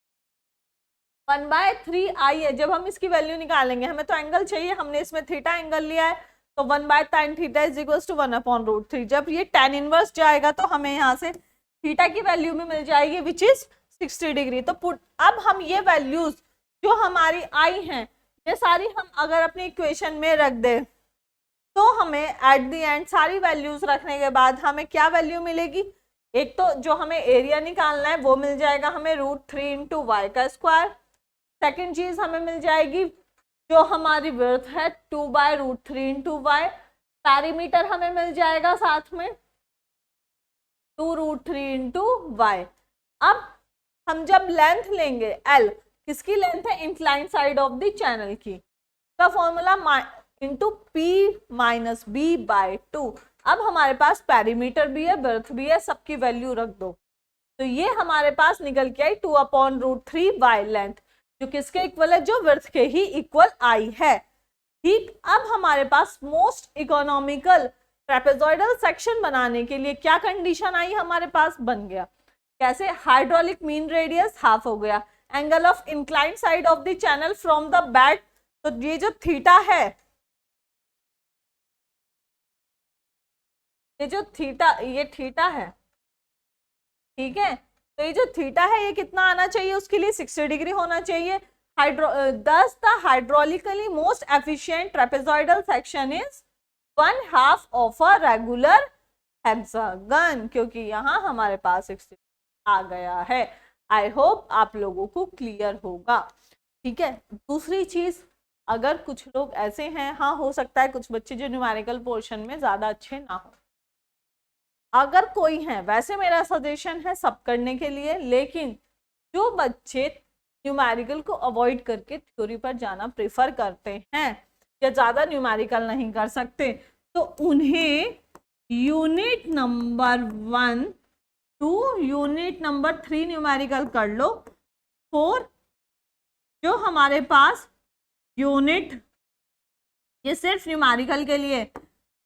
1/3 आई है। जब हम इसकी वैल्यू निकालेंगे, हमें तो एंगल चाहिए, हमने इसमें थीटा एंगल लिया है, तो 1/tan theta is equal to 1/√3। जब ये tan इनवर्स जाएगा तो हमें यहाँ से थीटा की वैल्यू भी मिल जाएगी विच इज 60 डिग्री। तो अब हम ये वैल्यूज जो हमारी आई हैं ये सारी हम अगर अपनी इक्वेशन में रख दे तो हमें एट द एंड सारी वैल्यूज रखने के बाद हमें क्या वैल्यू मिलेगी, एक तो जो हमें एरिया निकालना है वो मिल जाएगा हमें √3 × y का स्क्वायर, सेकेंड चीज हमें मिल जाएगी जो हमारी विड्थ है 2/√3 × y, पैरीमीटर हमें मिल जाएगा साथ में 2√3 × y। अब हम जब लेंथ लेंगे L, किसकी लेंथ है, incline side of the channel की, का फॉर्मूला इंटू P-B/2। अब हमारे पास पैरीमीटर भी है, विड्थ भी है, सबकी वैल्यू रख दो, तो ये हमारे पास निकल के आई 2/√3 y लेंथ, जो किसके इक्वल है, जो विड्थ के ही इक्वल आई है, ठीक। अब हमारे पास मोस्ट इकोनॉमिकल ट्रेपेजॉइडल सेक्शन बनाने के लिए क्या कंडीशन आई, हमारे पास बन गया कैसे, हाइड्रोलिक मीन रेडियस हाफ हो गया, angle of incline side of the channel from the bed, तो ये जो थीटा है, ये जो थीटा, ये थीटा है, ठीक है, तो ये जो थीटा है ये कितना आना चाहिए, उसके लिए 60 डिग्री होना चाहिए। thus the hydraulically most efficient trapezoidal section is 1/2 of a regular hexagon, क्योंकि यहाँ हमारे पास 60 आ गया है। आई होप आप लोगों को क्लियर होगा, ठीक है। दूसरी चीज, अगर कुछ लोग ऐसे हैं, हाँ हो सकता है कुछ बच्चे जो न्यूमेरिकल पोर्शन में ज्यादा अच्छे ना हो, अगर कोई है, वैसे मेरा सजेशन है सब करने के लिए, लेकिन जो बच्चे न्यूमेरिकल को अवॉइड करके थ्योरी पर जाना प्रेफर करते हैं या ज़्यादा न्यूमेरिकल नहीं कर सकते, तो उन्हें unit number 1 to unit number 3 numerical कर लो। 4 जो हमारे पास यूनिट, ये सिर्फ न्यूमेरिकल के लिए,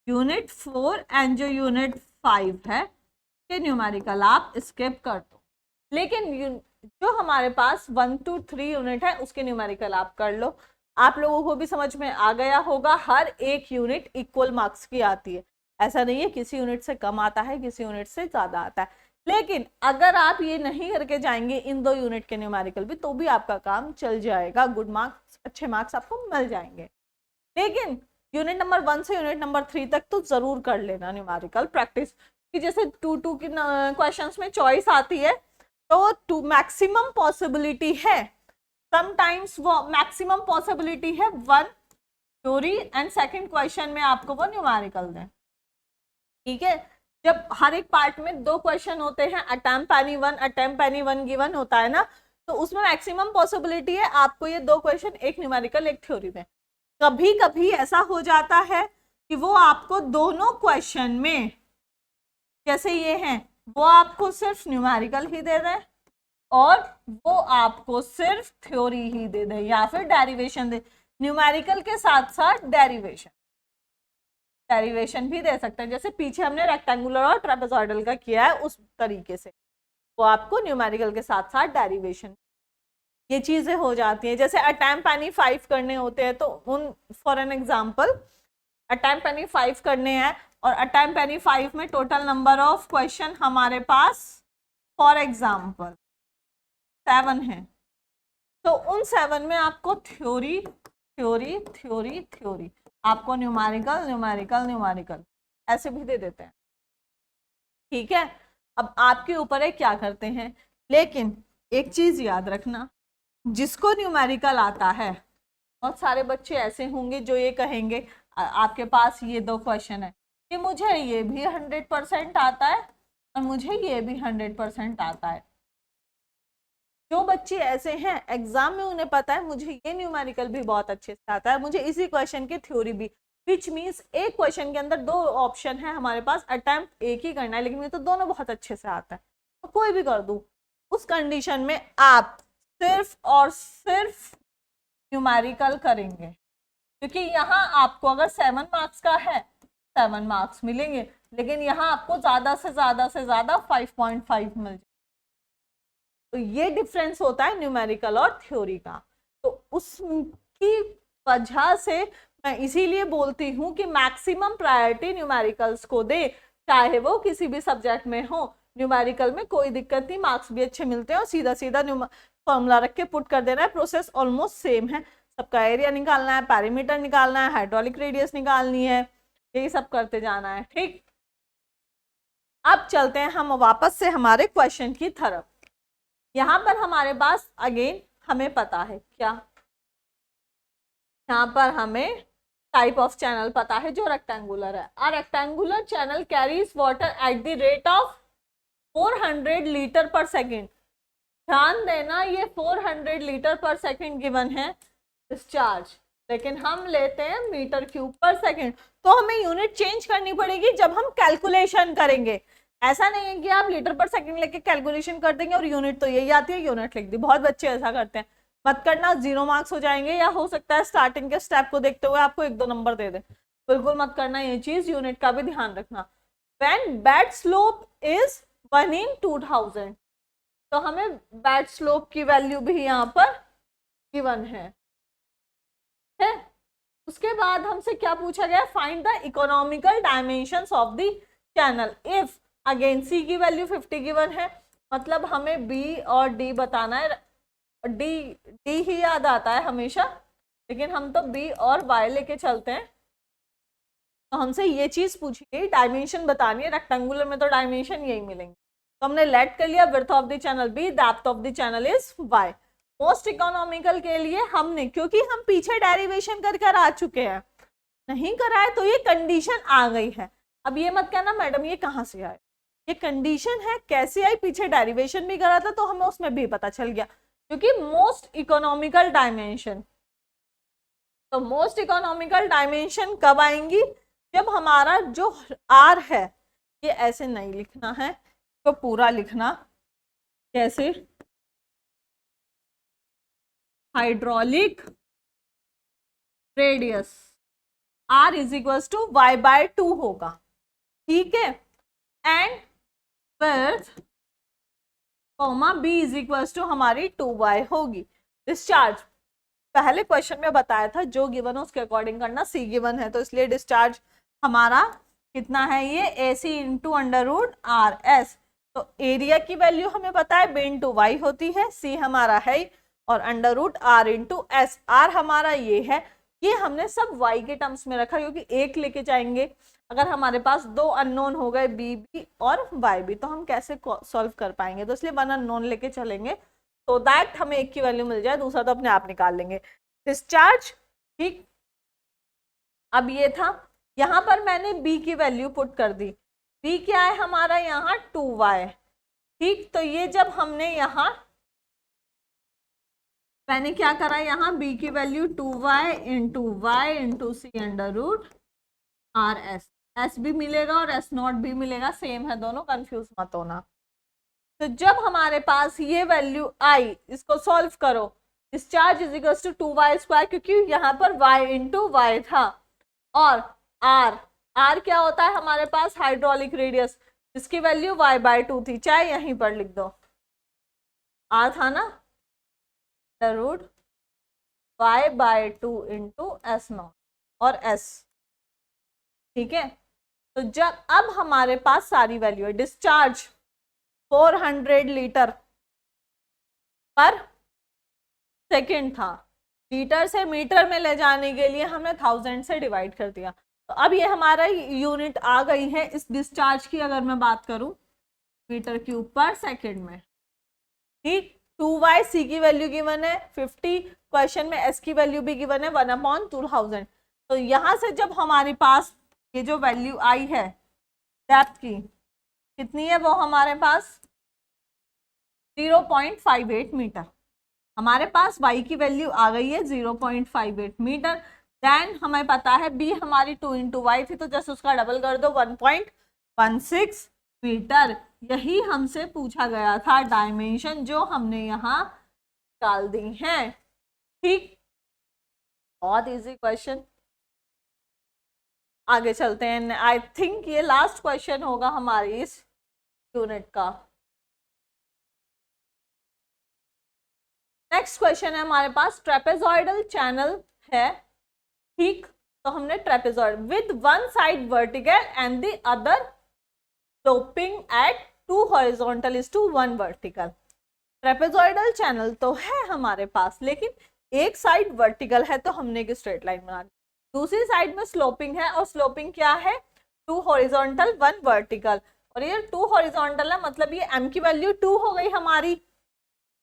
यूनिट 4 एंड जो यूनिट 5 है कि न्यूमेरिकल आप स्किप कर दो, लेकिन जो हमारे पास 1 to 3 यूनिट है उसके न्यूमेरिकल आप कर लो। आप लोगों को भी समझ में आ गया होगा, हर एक यूनिट इक्वल मार्क्स की आती है, ऐसा नहीं है किसी यूनिट से कम आता है किसी यूनिट से ज्यादा आता है, लेकिन अगर आप ये नहीं करके जाएंगे इन 2 यूनिट के न्यूमेरिकल भी, तो भी आपका काम चल जाएगा, गुड मार्क्स, अच्छे मार्क्स आपको मिल जाएंगे। लेकिन यूनिट नंबर 1 से यूनिट नंबर 3 तक तो जरूर कर लेना न्यूमेरिकल प्रैक्टिस, कि जैसे 2 की क्वेश्चंस में चॉइस आती है तो मैक्सिमम पॉसिबिलिटी है, समटाइम्स वो मैक्सिमम पॉसिबिलिटी है 1 थ्योरी एंड सेकंड क्वेश्चन में आपको वो न्यूमेरिकल दें, ठीक है। जब हर एक पार्ट में 2 क्वेश्चन होते हैं, attempt any one, attempt any one given होता है ना, तो उसमें मैक्सिमम पॉसिबिलिटी है आपको ये 2 क्वेश्चन, एक न्यूमेरिकल एक थ्योरी में। कभी कभी ऐसा हो जाता है कि वो आपको दोनों क्वेश्चन में, जैसे ये हैं, वो आपको सिर्फ न्यूमेरिकल ही दे दें और वो आपको सिर्फ थ्योरी ही दे दें या फिर डेरिवेशन दे, न्यूमेरिकल के साथ साथ डेरिवेशन, डेरिवेशन भी दे सकते हैं, जैसे पीछे हमने रेक्टेंगुलर और ट्रेपेजॉइडल का किया है उस तरीके से, वो आपको न्यूमेरिकल के साथ साथ डेरिवेशन ये चीजें हो जाती हैं। जैसे अटैम्प्ट एनी 5 करने होते हैं तो उन for an example attempt any 5 करने हैं और अटैम्प्ट एनी 5 में टोटल नंबर ऑफ क्वेश्चन हमारे पास फॉर एग्जांपल 7 है, तो उन 7 में आपको थ्योरी थ्योरी थ्योरी थ्योरी, आपको न्यूमेरिकल न्यूमेरिकल न्यूमेरिकल ऐसे भी दे देते हैं, ठीक है। अब आपके ऊपर है क्या करते हैं, लेकिन एक चीज याद रखना, जिसको न्यूमेरिकल आता है, बहुत सारे बच्चे ऐसे होंगे जो ये कहेंगे आपके पास ये 2 क्वेश्चन है कि मुझे ये भी 100% आता है और मुझे ये भी 100% आता है। जो बच्चे ऐसे हैं एग्जाम में उन्हें पता है मुझे ये न्यूमेरिकल भी बहुत अच्छे से आता है, मुझे इसी क्वेश्चन की थ्योरी भी, विच मीन्स एक क्वेश्चन के अंदर 2 ऑप्शन है हमारे पास, अटेम्प्ट एक ही करना है लेकिन मुझे तो दोनों बहुत अच्छे से आता है, तो कोई भी कर दूं, उस कंडीशन में आप सिर्फ और सिर्फ न्यूमेरिकल करेंगे, क्योंकि यहाँ आपको अगर 7 मार्क्स का है 7 मार्क्स मिलेंगे, लेकिन यहाँ आपको ज्यादा से ज्यादा 5.5 मिल जाए। तो ये डिफरेंस होता है न्यूमेरिकल और थ्योरी का। तो उसकी वजह से मैं इसीलिए बोलती हूँ कि मैक्सिमम प्रायोरिटी न्यूमेरिकल्स को दे, चाहे वो किसी भी सब्जेक्ट में हो। न्यूमेरिकल में कोई दिक्कत नहीं, मार्क्स भी अच्छे मिलते हैं और सीधा सीधा फॉर्मूला रख के पुट कर देना है, प्रोसेस ऑलमोस्ट सेम है। सबका एरिया निकालना है, पैरामीटर निकालना है, हाइड्रोलिक रेडियस निकालनी है, यही सब करते जाना है, ठीक। अब चलते हैं हम वापस से हमारे क्वेश्चन की तरफ। यहाँ पर हमारे पास अगेन हमें पता है क्या, यहाँ पर हमें टाइप ऑफ चैनल पता है जो रेक्टेंगुलर है। A rectangular channel carries water at the rate of 400 litre per second. ध्यान देना ये 400 लीटर पर सेकेंड गिवन है डिस्चार्ज, लेकिन हम लेते हैं मीटर क्यूब पर सेकेंड, तो हमें यूनिट चेंज करनी पड़ेगी जब हम कैलकुलेशन करेंगे। ऐसा नहीं है कि आप लीटर पर सेकंड लेके कैलकुलेशन कर देंगे और यूनिट तो यही आती है, यूनिट लिख दी। बहुत बच्चे ऐसा करते हैं, मत करना, 0 मार्क्स हो जाएंगे, या हो सकता है स्टार्टिंग के स्टेप को देखते हुए आपको 1-2 नंबर दे दे। बिल्कुल मत करना ये चीज, यूनिट का भी ध्यान रखना। व्हेन बैड स्लोप इज 1/2000, तो हमें बैड स्लोप की वैल्यू भी यहाँ पर गिवन है। उसके बाद हमसे क्या पूछा गया, find the economical dimensions of the channel if, again C की वैल्यू 50 गिवन है, मतलब हमें बी और डी बताना है। डी ही याद आता है हमेशा, लेकिन हम तो बी और वाई लेके चलते हैं। तो हमसे ये चीज पूछी गई, डायमेंशन बतानी है, रेक्टेंगुलर में तो डायमेंशन यही मिलेंगे। तो हमने लेट कर लिया, width of the channel b, depth of the channel is y. Most economical के लिए हमने, क्योंकि हम पीछे डेरिवेशन कर कर आ चुके हैं, नहीं कराए तो ये कंडीशन आ गई है। अब ये मत कहना मैडम ये कहाँ से आए, ये कंडीशन है, कैसे आई, पीछे डेरिवेशन भी करा था तो हमें उसमें भी पता चल गया, क्योंकि मोस्ट इकोनॉमिकल डायमेंशन। तो मोस्ट इकोनॉमिकल डायमेंशन कब आएंगी, जब हमारा जो आर है ये ऐसे नहीं लिखना है, तो पूरा लिखना कैसे, hydraulic radius R is equal to y/2 होगा, ठीक है। And width comma b is equal to हमारी 2y होगी। डिस्चार्ज पहले क्वेश्चन में बताया था, जो गिवन है उसके अकॉर्डिंग करना, c गिवन है तो इसलिए डिस्चार्ज हमारा कितना है, ये AC इंटू √RS। तो एरिया की वैल्यू हमें पता है b इंटू वाई होती है, c हमारा है और √R इंटू S। R हमारा ये है, ये हमने सब y के टर्म्स में रखा क्योंकि एक लेके जाएंगे। अगर हमारे पास 2 अननोन हो गए b भी और y भी, तो हम कैसे सॉल्व कर पाएंगे, तो इसलिए 1 अननोन लेके चलेंगे, तो दैट हमें एक की वैल्यू मिल जाए, दूसरा तो अपने आप निकाल लेंगे। डिस्चार्ज, ठीक। अब ये था, यहाँ पर मैंने b की वैल्यू पुट कर दी, b क्या है हमारा यहाँ 2y, ठीक। तो ये जब हमने यहाँ, मैंने क्या करा, यहाँ b की value 2y into Y into C √RS, S भी मिलेगा और S0 भी मिलेगा, सेम है दोनों, कंफ्यूज मत होना। तो जब हमारे पास ये वैल्यू आई, इसको सॉल्व करो, discharge is equal to 2y², क्योंकि यहाँ पर y इंटू वाई था, और R आर क्या होता है हमारे पास, हाइड्रोलिक रेडियस, जिसकी वैल्यू y/2 थी, चाहे यहीं पर लिख दो, आर था ना, रूट y/2 इंटू S0 और S, ठीक है। तो जब अब हमारे पास सारी वैल्यू है, डिस्चार्ज 400 लीटर पर सेकेंड था, लीटर से मीटर में ले जाने के लिए हमने 1000 से डिवाइड कर दिया। तो अब ये हमारा यूनिट आ गई है इस डिस्चार्ज की, अगर मैं बात करूं मीटर क्यूब पर सेकेंड में, ठीक। 2y सी की वैल्यू गिवन है 50, क्वेश्चन में s की वैल्यू भी गिवन है 1/2000। तो यहां से जब हमारे पास ये जो वैल्यू आई है डेप्थ की, कितनी है वो हमारे पास 0.58 मीटर, हमारे पास y की वैल्यू आ गई है 0.58 मीटर। देन हमें पता है b हमारी 2 इंटू वाई थी, तो जस्ट उसका डबल कर दो 1.16 मीटर। यही हमसे पूछा गया था डायमेंशन, जो हमने यहाँ डाल दी है, ठीक। बहुत इजी क्वेश्चन, आगे चलते हैं। आई थिंक ये लास्ट क्वेश्चन होगा हमारी इस यूनिट का। नेक्स्ट क्वेश्चन है हमारे पास, ट्रेपेजॉइडल चैनल है, ठीक। तो हमने trapezoid with one side vertical and the other sloping at 2 horizontal is to 1 vertical. Trapezoidal channel तो है हमारे पास, लेकिन एक साइड वर्टिकल है तो हमने एक स्ट्रेट लाइन बना दी, दूसरी साइड में स्लोपिंग है, और स्लोपिंग क्या है 2 हॉरिजॉन्टल 1 वर्टिकल, और ये 2 हॉरिजॉन्टल है, मतलब ये m की वैल्यू 2 हो गई हमारी।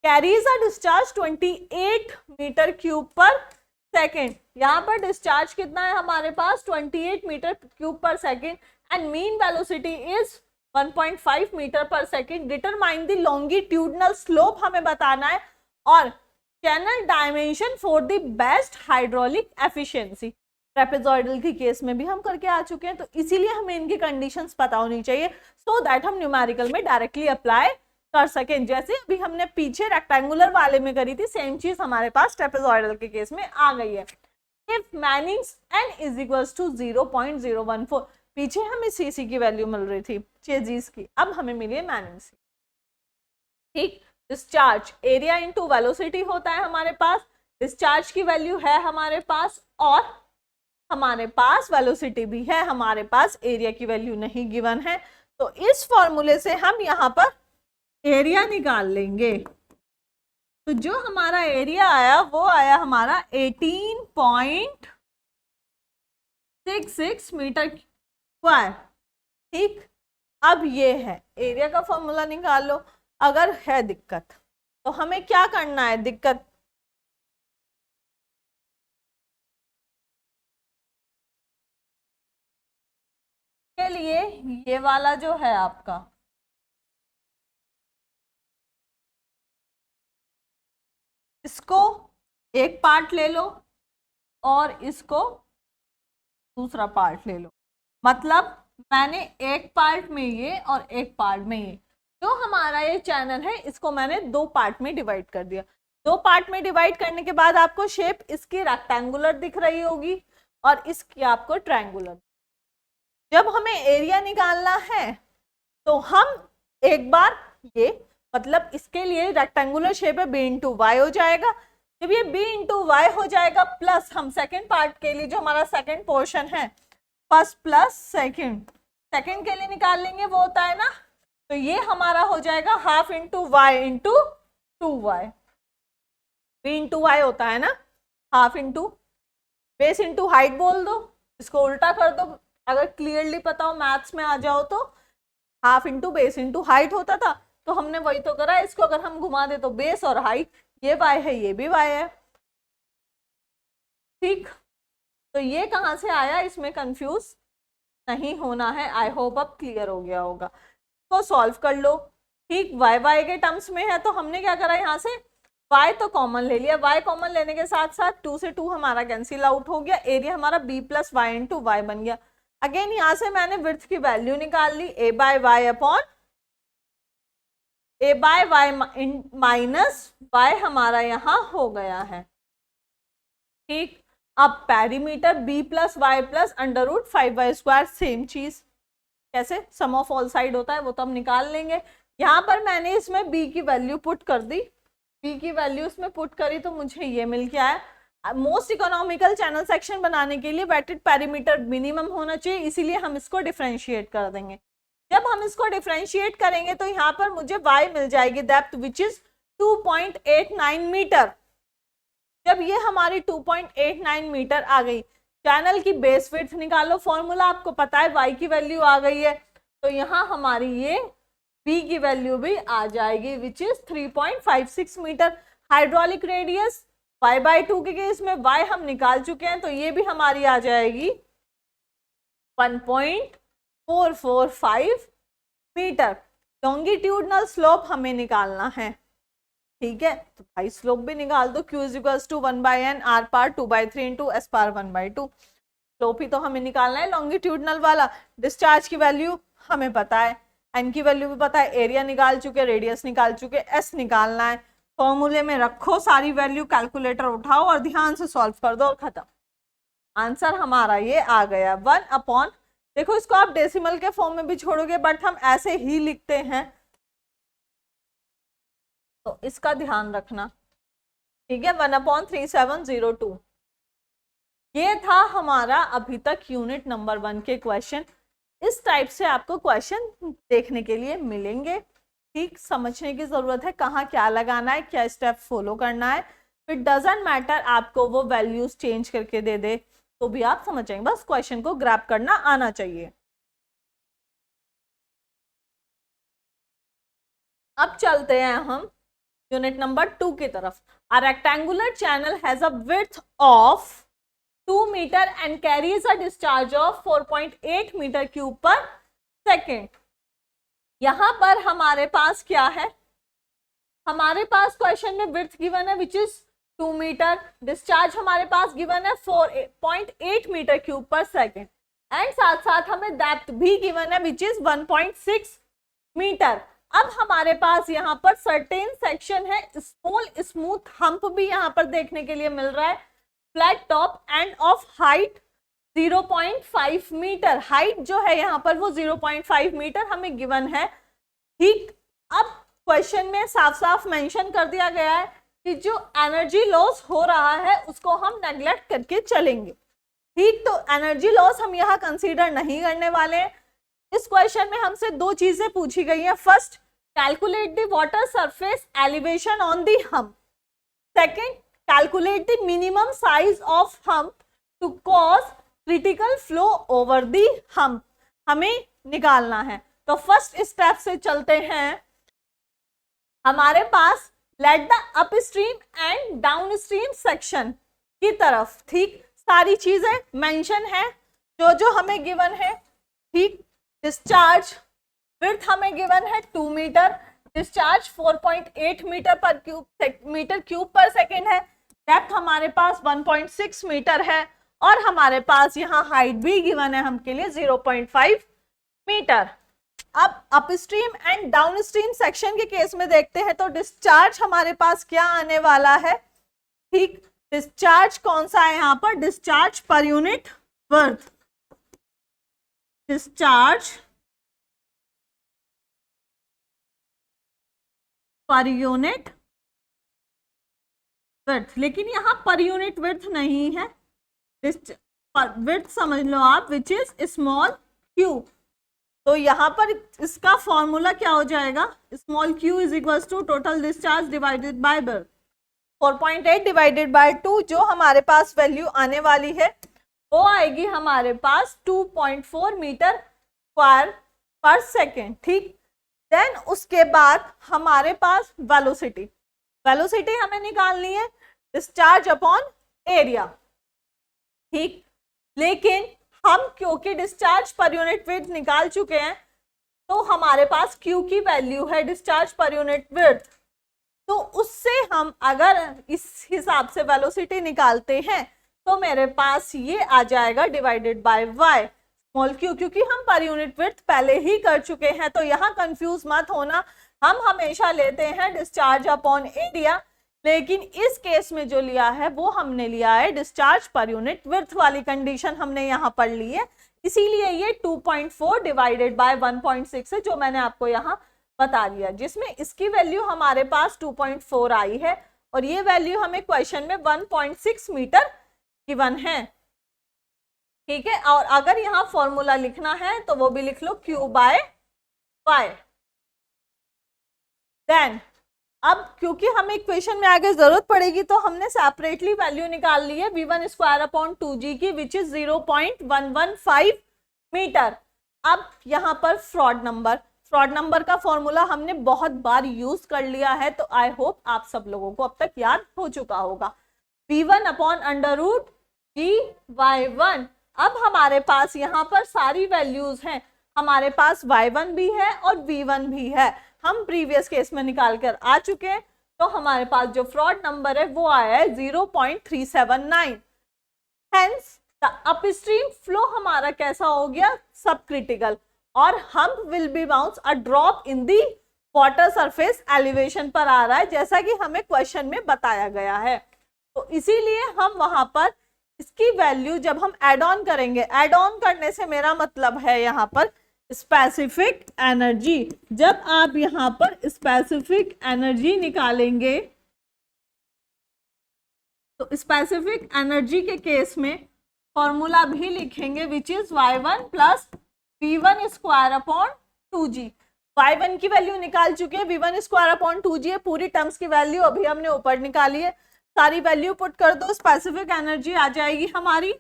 Carries a discharge 28 metre cube पर सेकेंड, यहाँ पर डिस्चार्ज कितना है हमारे पास 28 मीटर क्यूब पर second, and mean velocity is 1.5 metre per second. Determine the longitudinal slope हमें बताना है, और channel dimension for the best hydraulic efficiency. Trapezoidal की केस में भी हम करके आ चुके हैं, तो इसीलिए हमें इनकी कंडीशंस पता होनी चाहिए, सो दैट हम न्यूमेरिकल में डायरेक्टली अप्लाई कर सकें। जैसे अभी हमने पीछे रेक्टेंगुलर वाले में करी थी, सेम चीज हमारे पास ट्रेपेजॉइडल के केस में आ गई है। If Manning's n is equals to 0.014, पीछे हमें सीसी की वैल्यू मिल रही थी चेजीज की, अब हमें मिली है मैनिंग्स, ठीक। डिस्चार्ज एरिया इनटू वेलोसिटी होता है हमारे पास, डिस्चार्ज की वैल्यू है हमारे पास, और हमारे पास वेलोसिटी भी है, हमारे पास एरिया की वैल्यू नहीं गिवन है। तो इस फॉर्मूले से हम यहाँ पर एरिया निकाल लेंगे। तो जो हमारा एरिया आया वो आया हमारा 18.66 मीटर स्क्वायर, ठीक। अब ये है एरिया का फॉर्मूला निकाल लो। अगर है दिक्कत तो हमें क्या करना है, दिक्कत के लिए ये वाला जो है आपका, इसको एक पार्ट ले लो और इसको दूसरा पार्ट ले लो, मतलब मैंने एक पार्ट में ये और एक पार्ट में ये, जो हमारा ये चैनल है इसको मैंने 2 पार्ट में डिवाइड कर दिया। 2 पार्ट में डिवाइड करने के बाद आपको शेप इसकी रेक्टेंगुलर दिख रही होगी और इसकी आपको ट्रायंगुलर। जब हमें एरिया निकालना है तो हम एक बार ये, मतलब इसके लिए रेक्टेंगुलर शेप है b इंटू वाई हो जाएगा। जब ये b इंटू वाई हो जाएगा, प्लस हम सेकेंड पार्ट के लिए जो हमारा सेकेंड पोर्शन है, फर्स्ट प्लस सेकेंड, सेकेंड के लिए निकाल लेंगे, वो होता है ना, तो ये हमारा हो जाएगा half into Y into 2y। b into y होता है ना, half into base into height बोल दो, इसको उल्टा कर दो, अगर क्लियरली पता हो मैथ्स में आ जाओ तो half into base into height होता था, तो हमने वही तो करा। इसको अगर हम घुमा दे तो बेस और हाइट, ये y है ये भी y है, ठीक। तो ये कहाँ से आया, इसमें कंफ्यूज नहीं होना है। आई होप अब क्लियर हो गया होगा। तो सॉल्व कर लो, ठीक। y के टर्म्स में है तो हमने क्या करा, यहाँ से y तो कॉमन ले लिया, y कॉमन लेने के साथ साथ 2 से 2 हमारा कैंसिल आउट हो गया, एरिया हमारा b plus y into y बन गया। अगेन यहाँ से मैंने विड्थ की वैल्यू निकाल ली, a by y upon a by y minus y हमारा यहाँ हो गया है, ठीक। अब perimeter b plus y plus √5y², same चीज। कैसे? सम ऑफ ऑल साइड होता है वो तो हम निकाल लेंगे। यहाँ पर मैंने इसमें b की वैल्यू पुट कर दी, b की वैल्यू इसमें पुट करी तो मुझे ये मिल के आया। मोस्ट इकोनॉमिकल चैनल सेक्शन बनाने के लिए वेटेड पेरीमीटर मिनिमम होना चाहिए, इसीलिए हम इसको डिफरेंशिएट कर देंगे। जब हम इसको डिफरेंशिएट करेंगे तो यहाँ पर मुझे y मिल जाएगी डेप्थ विच इज 2.89 मीटर। जब ये हमारी 2.89 मीटर आ गई, चैनल की बेस विड्थ निकालो, फॉर्मूला आपको पता है, y की वैल्यू आ गई है, तो यहाँ हमारी ये b की वैल्यू भी आ जाएगी which is 3.56 metre. Hydraulic radius y/2 के केस में y हम निकाल चुके हैं, तो ये भी हमारी आ जाएगी 1.445 मीटर। लॉन्गिट्यूडनल स्लोप हमें निकालना है, ठीक है, तो भाई स्लोप भी निकाल दो, q = 1/n r power 2/3 into s पार 1/2। स्लोप ही तो हमें निकालना है लॉन्गिट्यूडनल वाला। डिस्चार्ज की वैल्यू हमें पता है, n की वैल्यू भी पता है, एरिया निकाल चुके, रेडियस निकाल चुके, s निकालना है। फॉर्मूले में रखो सारी वैल्यू, कैलकुलेटर उठाओ और ध्यान से सॉल्व कर दो और खत्म। आंसर हमारा ये आ गया 1/, देखो इसको आप डेसिमल के फॉर्म में भी छोड़ोगे बट हम ऐसे ही लिखते हैं, तो इसका ध्यान रखना, ठीक है। 1/3702। ये था हमारा अभी तक यूनिट नंबर 1 के क्वेश्चन। इस टाइप से आपको क्वेश्चन देखने के लिए मिलेंगे, ठीक। समझने की जरूरत है कहाँ क्या लगाना है, क्या स्टेप फॉलो करना है। इट डजंट मैटर आपको वो वैल्यूज चेंज करके दे दे तो भी आप समझ जाएंगे, बस क्वेश्चन को ग्रैब करना आना चाहिए। अब चलते हैं हम यूनिट नंबर 2 की तरफ। A rectangular channel has a width of 2 meter and carries a discharge of 4.8 meter cube per second। यहां पर हमारे पास क्या है, हमारे पास क्वेश्चन में विड्थ गिवन है विच इज 2 मीटर, डिस्चार्ज हमारे पास गिवन है 4.8 मीटर क्यूब पर सेकेंड, एंड साथ साथ हमें डेप्थ भी गिवन है विच इज 1.6 मीटर। अब हमारे पास यहाँ पर सर्टेन सेक्शन है, स्मॉल स्मूथ हम्प भी यहाँ पर देखने के लिए मिल रहा है, flat top and of height 0.5 metre. Height जो है यहाँ पर वो 0.5 मीटर हमें गिवन है, ठीक। अब क्वेश्चन में साफ साफ मेंशन कर दिया गया है कि जो एनर्जी लॉस हो रहा है उसको हम नेग्लेक्ट करके चलेंगे, ठीक। तो एनर्जी लॉस हम यहाँ कंसीडर नहीं करने वाले हैं। इस क्वेश्चन में हमसे दो चीजें पूछी गई हैं, first calculate the water surface elevation on the hump, second calculate the minimum size of hump to cause critical flow over the hump, हमें निकालना है। तो फर्स्ट स्टेप से चलते हैं, हमारे पास let the upstream and downstream section की तरफ, ठीक। सारी चीजें मेंशन है जो जो हमें गिवन है, ठीक। डिस्चार्ज विड्थ हमें गिवन है 2 मीटर, डिस्चार्ज 4.8 मीटर क्यूब पर सेकेंड है, डेप्थ हमारे पास 1.6 मीटर है और हमारे पास यहाँ हाइट भी गिवन है हमके लिए 0.5 मीटर। अब अपस्ट्रीम एंड डाउनस्ट्रीम सेक्शन के केस में देखते हैं तो डिस्चार्ज हमारे पास क्या आने वाला है, ठीक। डिस्चार्ज कौन सा है यहाँ पर, discharge per unit worth, discharge per unit width, लेकिन यहाँ पर यूनिट विड्थ नहीं है, विड्थ समझ लो आप विच इज स्मॉल क्यू। तो यहाँ पर इसका फॉर्मूला क्या हो जाएगा, small q is equal to total discharge divided by width, 4.8 divided by 2, जो हमारे पास वैल्यू आने वाली है वो आएगी हमारे पास 2.4 मीटर स्क्वायर पर सेकेंड, ठीक। देन उसके बाद हमारे पास वेलोसिटी, वेलोसिटी हमें निकालनी है डिस्चार्ज अपॉन एरिया, ठीक। लेकिन हम क्योंकि डिस्चार्ज पर यूनिट विड्थ निकाल चुके हैं तो हमारे पास Q की वैल्यू है डिस्चार्ज पर यूनिट विड्थ, तो उससे हम अगर इस हिसाब से वेलोसिटी निकालते हैं तो मेरे पास ये आ जाएगा divided by y small q, क्योंकि हम पर यूनिट विड्थ पहले ही कर चुके हैं। तो यहाँ कंफ्यूज मत होना, हम हमेशा लेते हैं डिस्चार्ज अपॉन एरिया, लेकिन इस केस में जो लिया है वो हमने लिया है डिस्चार्ज पर यूनिट विड्थ वाली कंडीशन हमने यहाँ पढ़ ली है, इसीलिए ये 2.4 डिवाइडेड बाय 1.6 है जो मैंने आपको यहाँ बता दिया, जिसमें इसकी वैल्यू हमारे पास 2.4 आई है और ये वैल्यू हमें क्वेश्चन में 1.6 मीटर गिवन है। ठीक है, और अगर यहाँ फॉर्मूला लिखना है तो वो भी लिख लो Q बाय वाई। देन अब क्योंकि हमें इक्वेशन में आगे जरूरत पड़ेगी तो हमने सेपरेटली वैल्यू निकाल ली है V1 स्क्वायर अपॉन 2G की, विच इज 0.115 मीटर। अब यहाँ पर फ्रॉड नंबर का फॉर्मूला हमने बहुत बार यूज कर लिया है, तो आई होप आप सब लोगों को अब तक याद हो चुका होगा। V1 upon under root GY1। अब हमारे पास यहाँ पर सारी वैल्यूज हैं, हमारे पास Y1 भी है और V1 भी है, हम प्रीवियस केस में निकाल कर आ चुके हैं, तो हमारे पास जो फ्रॉड नंबर है वो आया है 0.379। हेंस द अपस्ट्रीम फ्लो हमारा कैसा हो गया, सब क्रिटिकल, और हम will be bounce a drop in the water surface elevation पर आ रहा है, जैसा कि हमें क्वेश्चन में बताया गया है। तो इसीलिए हम वहां पर इसकी वैल्यू जब हम एड ऑन करेंगे, एड ऑन करने से मेरा मतलब है यहाँ पर स्पेसिफिक एनर्जी, जब आप यहाँ पर स्पेसिफिक एनर्जी निकालेंगे तो स्पेसिफिक एनर्जी के केस में फॉर्मूला भी लिखेंगे which is Y1 plus V1 square upon 2G। Y1 की वैल्यू निकाल चुके हैं, V1 स्क्वायर अपॉन 2G है, पूरी टर्म्स की वैल्यू अभी हमने ऊपर निकाली है, सारी वैल्यू पुट कर दो, स्पेसिफिक एनर्जी आ जाएगी हमारी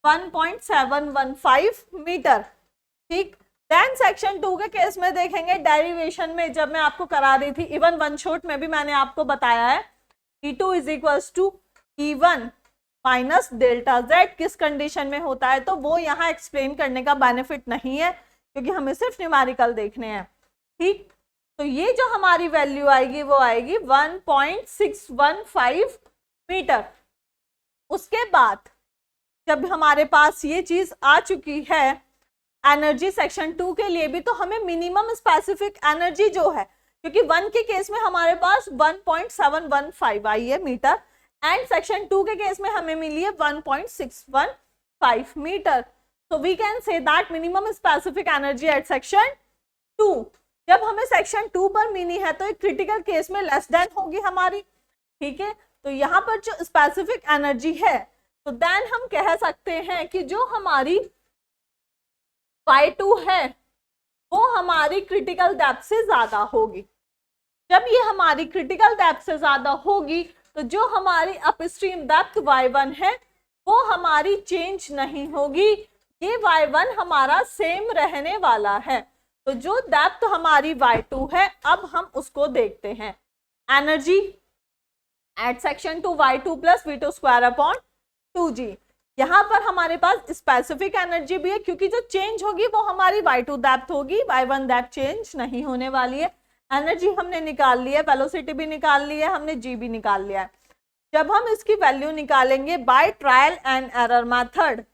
1.715 मीटर। ठीक, देन सेक्शन 2 के केस में देखेंगे डेरिवेशन में, जब मैं आपको करा रही थी इवन वन शॉट में भी मैंने आपको बताया है E2 is equals to E1 minus delta Z किस कंडीशन में होता है, तो वो यहाँ एक्सप्लेन करने का बेनिफिट नहीं है क्योंकि हमें सिर्फ न्यूमेरिकल देखने हैं। ठीक, तो ये जो हमारी वैल्यू आएगी वो आएगी 1.615 मीटर। उसके बाद जब हमारे पास ये चीज आ चुकी है एनर्जी सेक्शन 2 के लिए भी, तो हमें मिनिमम स्पेसिफिक एनर्जी जो है, क्योंकि 1 के केस में हमारे पास 1.715 आई है मीटर एंड सेक्शन 2 के केस में हमें मिली है 1.615 मीटर। तो we can say that minimum specific energy at section 2, जब हमें सेक्शन 2 पर मिली है तो एक क्रिटिकल केस में लेस देन होगी हमारी। ठीक है, तो यहाँ पर जो स्पेसिफिक एनर्जी है तो देन हम कह सकते हैं कि जो हमारी Y2 है वो हमारी क्रिटिकल डेप्थ से ज्यादा होगी। जब ये हमारी क्रिटिकल डेप्थ से ज्यादा होगी तो जो हमारी अपस्ट्रीम डेप्थ Y1 है वो हमारी चेंज नहीं होगी, ये Y1 हमारा सेम रहने वाला है। तो जो डेप्थ हमारी Y2 है अब हम उसको देखते हैं। Energy at section 2 Y2 plus V2 square upon 2G। यहाँ पर हमारे पास स्पेसिफिक एनर्जी भी है क्योंकि जो चेंज होगी वो हमारी Y2 डेप्थ होगी, Y1 डेप्थ चेंज नहीं होने वाली है। एनर्जी हमने निकाल ली है, वेलोसिटी भी निकाल ली है, हमने G भी निकाल लिया है। जब हम इसकी वैल्यू निकालेंगे by trial and error method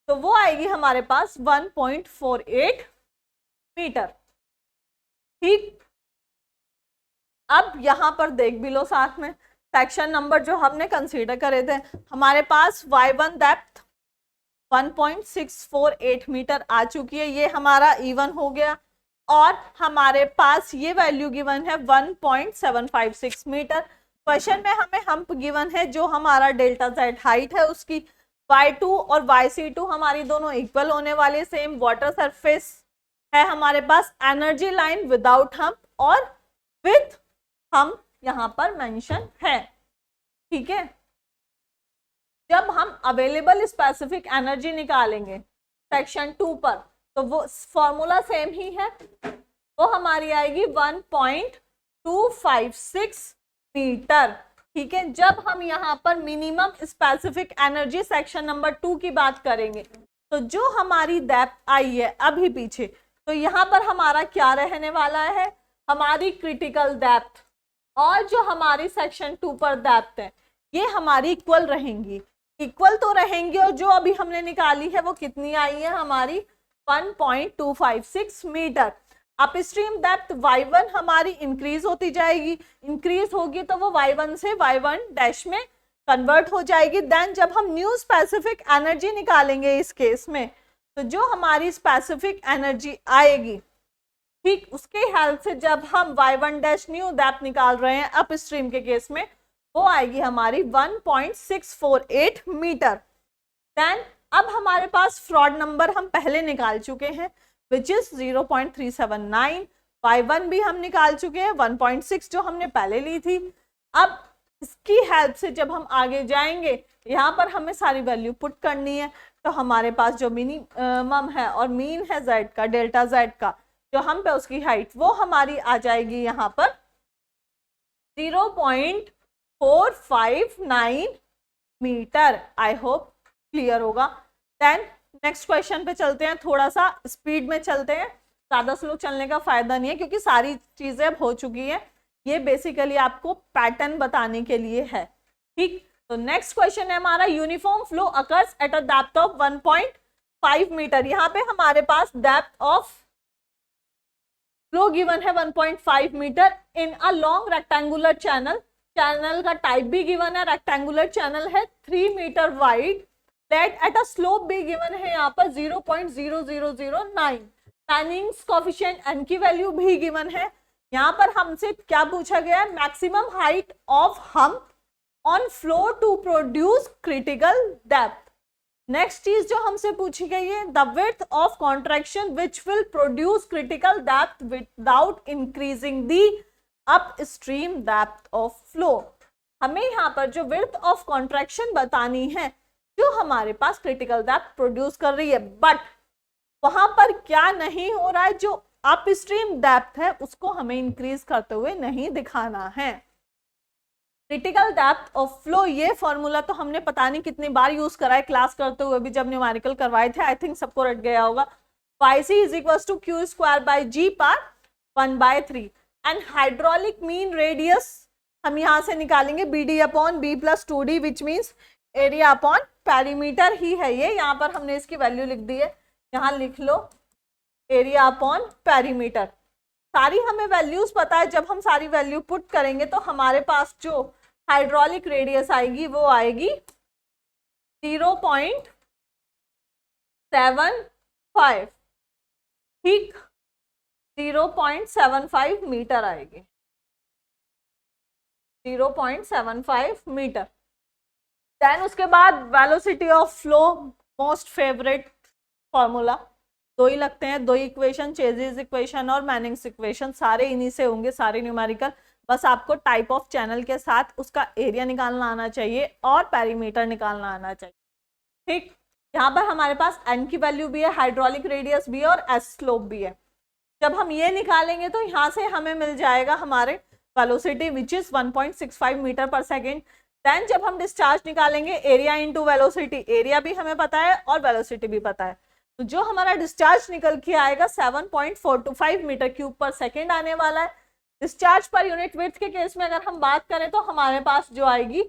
तो वो आएगी हमारे पास 1.48 मीटर। ठीक, अब यहाँ पर देख भी लो साथ में सेक्शन नंबर जो हमने कंसीडर करे थे, हमारे पास Y1 डेप्थ 1.648 मीटर आ चुकी है, ये हमारा E1 हो गया, और हमारे पास ये वैल्यू गिवन है 1.756 मीटर। क्वेश्चन में हमें हम्प गिवन है जो हमारा डेल्टा Z हाइट है उसकी, Y2 और YC2 हमारी दोनों इक्वल होने वाली, सेम वाटर सरफेस है हमारे पास, एनर्जी लाइन विदाउट हम्प और विथ हम्प यहाँ पर मेंशन है। ठीक है, जब हम अवेलेबल स्पेसिफिक एनर्जी निकालेंगे सेक्शन 2 पर तो वो फॉर्मूला सेम ही है, वो हमारी आएगी 1.256 मीटर। ठीक है, जब हम यहाँ पर minimum specific energy section number 2 की बात करेंगे तो जो हमारी डेप्थ आई है अभी पीछे, तो यहाँ पर हमारा क्या रहने वाला है, हमारी क्रिटिकल डेप्थ और जो हमारी सेक्शन 2 पर डेप्थ है ये हमारी इक्वल रहेंगी, इक्वल तो रहेंगी, और जो अभी हमने निकाली है वो कितनी आई है हमारी 1.256 metre. Upstream depth y1 हमारी इंक्रीज होती जाएगी, इंक्रीज होगी तो वो y1 से y1 डैश में कन्वर्ट हो जाएगी। देन जब हम न्यू स्पेसिफिक एनर्जी निकालेंगे इस केस में, तो जो हमारी स्पेसिफिक एनर्जी आएगी, ठीक उसके हेल्प से जब हम y1 डैश न्यू डेप्थ निकाल रहे हैं अप स्ट्रीम के केस में, वो आएगी हमारी 1.648 मीटर। देन अब हमारे पास फ्रॉड नंबर हम पहले निकाल चुके हैं विच इज 0.379, y1 भी हम निकाल चुके हैं 1.6 जो हमने पहले ली थी। अब इसकी हेल्प से जब हम आगे जाएंगे, यहाँ पर हमें सारी वैल्यू पुट करनी है, तो हमारे पास जो मिनिमम है और मीन है z का, डेल्टा z का, जो हम पे उसकी हाइट, वो हमारी आ जाएगी यहाँ पर 0.459 मीटर। आई होप क्लियर होगा। देन नेक्स्ट क्वेश्चन पे चलते हैं, थोड़ा सा स्पीड में चलते हैं, ज़्यादा स्लो चलने का फायदा नहीं है क्योंकि सारी चीज़ें अब हो चुकी है। ये बेसिकली आपको पैटर्न बताने के लिए है, ठीक। तो नेक्स्ट क्वेश्चन है हमारा, uniform flow occurs at a depth of 1.5 metre. यहाँ पे हमारे पास डेप्थ ऑफ फ्लो गिवन है 1.5 metre in a long rectangular channel. Channel का टाइप भी गिवन है, रेक्टेंगुलर चैनल है, 3 metre wide. Laid at a slope भी गिवन है यहाँ पर 0.0009। टाइमिंग्स कोफिशिएंट n की वैल्यू भी गिवन है। यहाँ पर हमसे क्या पूछा गया है, maximum height of hump on flow to produce critical depth. Next चीज जो हमसे पूछी गई है, the width of contraction which will produce critical depth without increasing the upstream depth of flow. हमें यहाँ पर जो विड्थ ऑफ कॉन्ट्रैक्शन बतानी है जो हमारे पास क्रिटिकल डेप्थ प्रोड्यूस कर रही है, बट वहां पर क्या नहीं हो रहा है, जो अप स्ट्रीम डेप्थ है उसको हमें इंक्रीज करते हुए नहीं दिखाना है। क्रिटिकल डेप्थ ऑफ फ्लो, ये फॉर्मूला तो हमने पता नहीं कितनी बार यूज करा है क्लास करते हुए भी, जब न्यूमेरिकल करवाए थे, आई थिंक सबको रट गया होगा। YC is equal to Q square by G पर 1/3 एंड हाइड्रोलिक मीन रेडियस हम यहाँ से निकालेंगे BD upon B plus 2D which means area upon perimeter ही है ये। यहाँ पर हमने इसकी वैल्यू लिख दी है, यहाँ लिख लो एरिया अपॉन पेरीमीटर। सारी हमें वैल्यूज पता है, जब हम सारी वैल्यू पुट करेंगे तो हमारे पास जो हाइड्रोलिक रेडियस आएगी वो आएगी 0.75, ठीक, 0.75 मीटर आएगी, 0.75 मीटर। देन उसके बाद velocity of flow, most favourite formula, दो ही लगते हैं, दो इक्वेशन, चेजिस इक्वेशन और मैनिंग्स इक्वेशन, सारे इन्हीं से होंगे, सारे न्यूमेरिकल। बस आपको टाइप ऑफ चैनल के साथ उसका एरिया निकालना आना चाहिए और पेरीमीटर निकालना आना चाहिए, ठीक। यहाँ पर हमारे पास n की वैल्यू भी है, हाइड्रोलिक रेडियस भी है और s स्लोप भी है। जब हम ये निकालेंगे तो यहाँ से हमें मिल जाएगा हमारे velocity which is 1.65 metre per second. Then जब हम डिस्चार्ज निकालेंगे, एरिया इंटू वेलोसिटी, एरिया भी हमें पता है और वेलोसिटी भी पता है, तो जो हमारा डिस्चार्ज निकल के आएगा 7.425 मीटर क्यूब पर सेकेंड आने वाला है। डिस्चार्ज पर यूनिट विड्थ के केस में अगर हम बात करें तो हमारे पास जो आएगी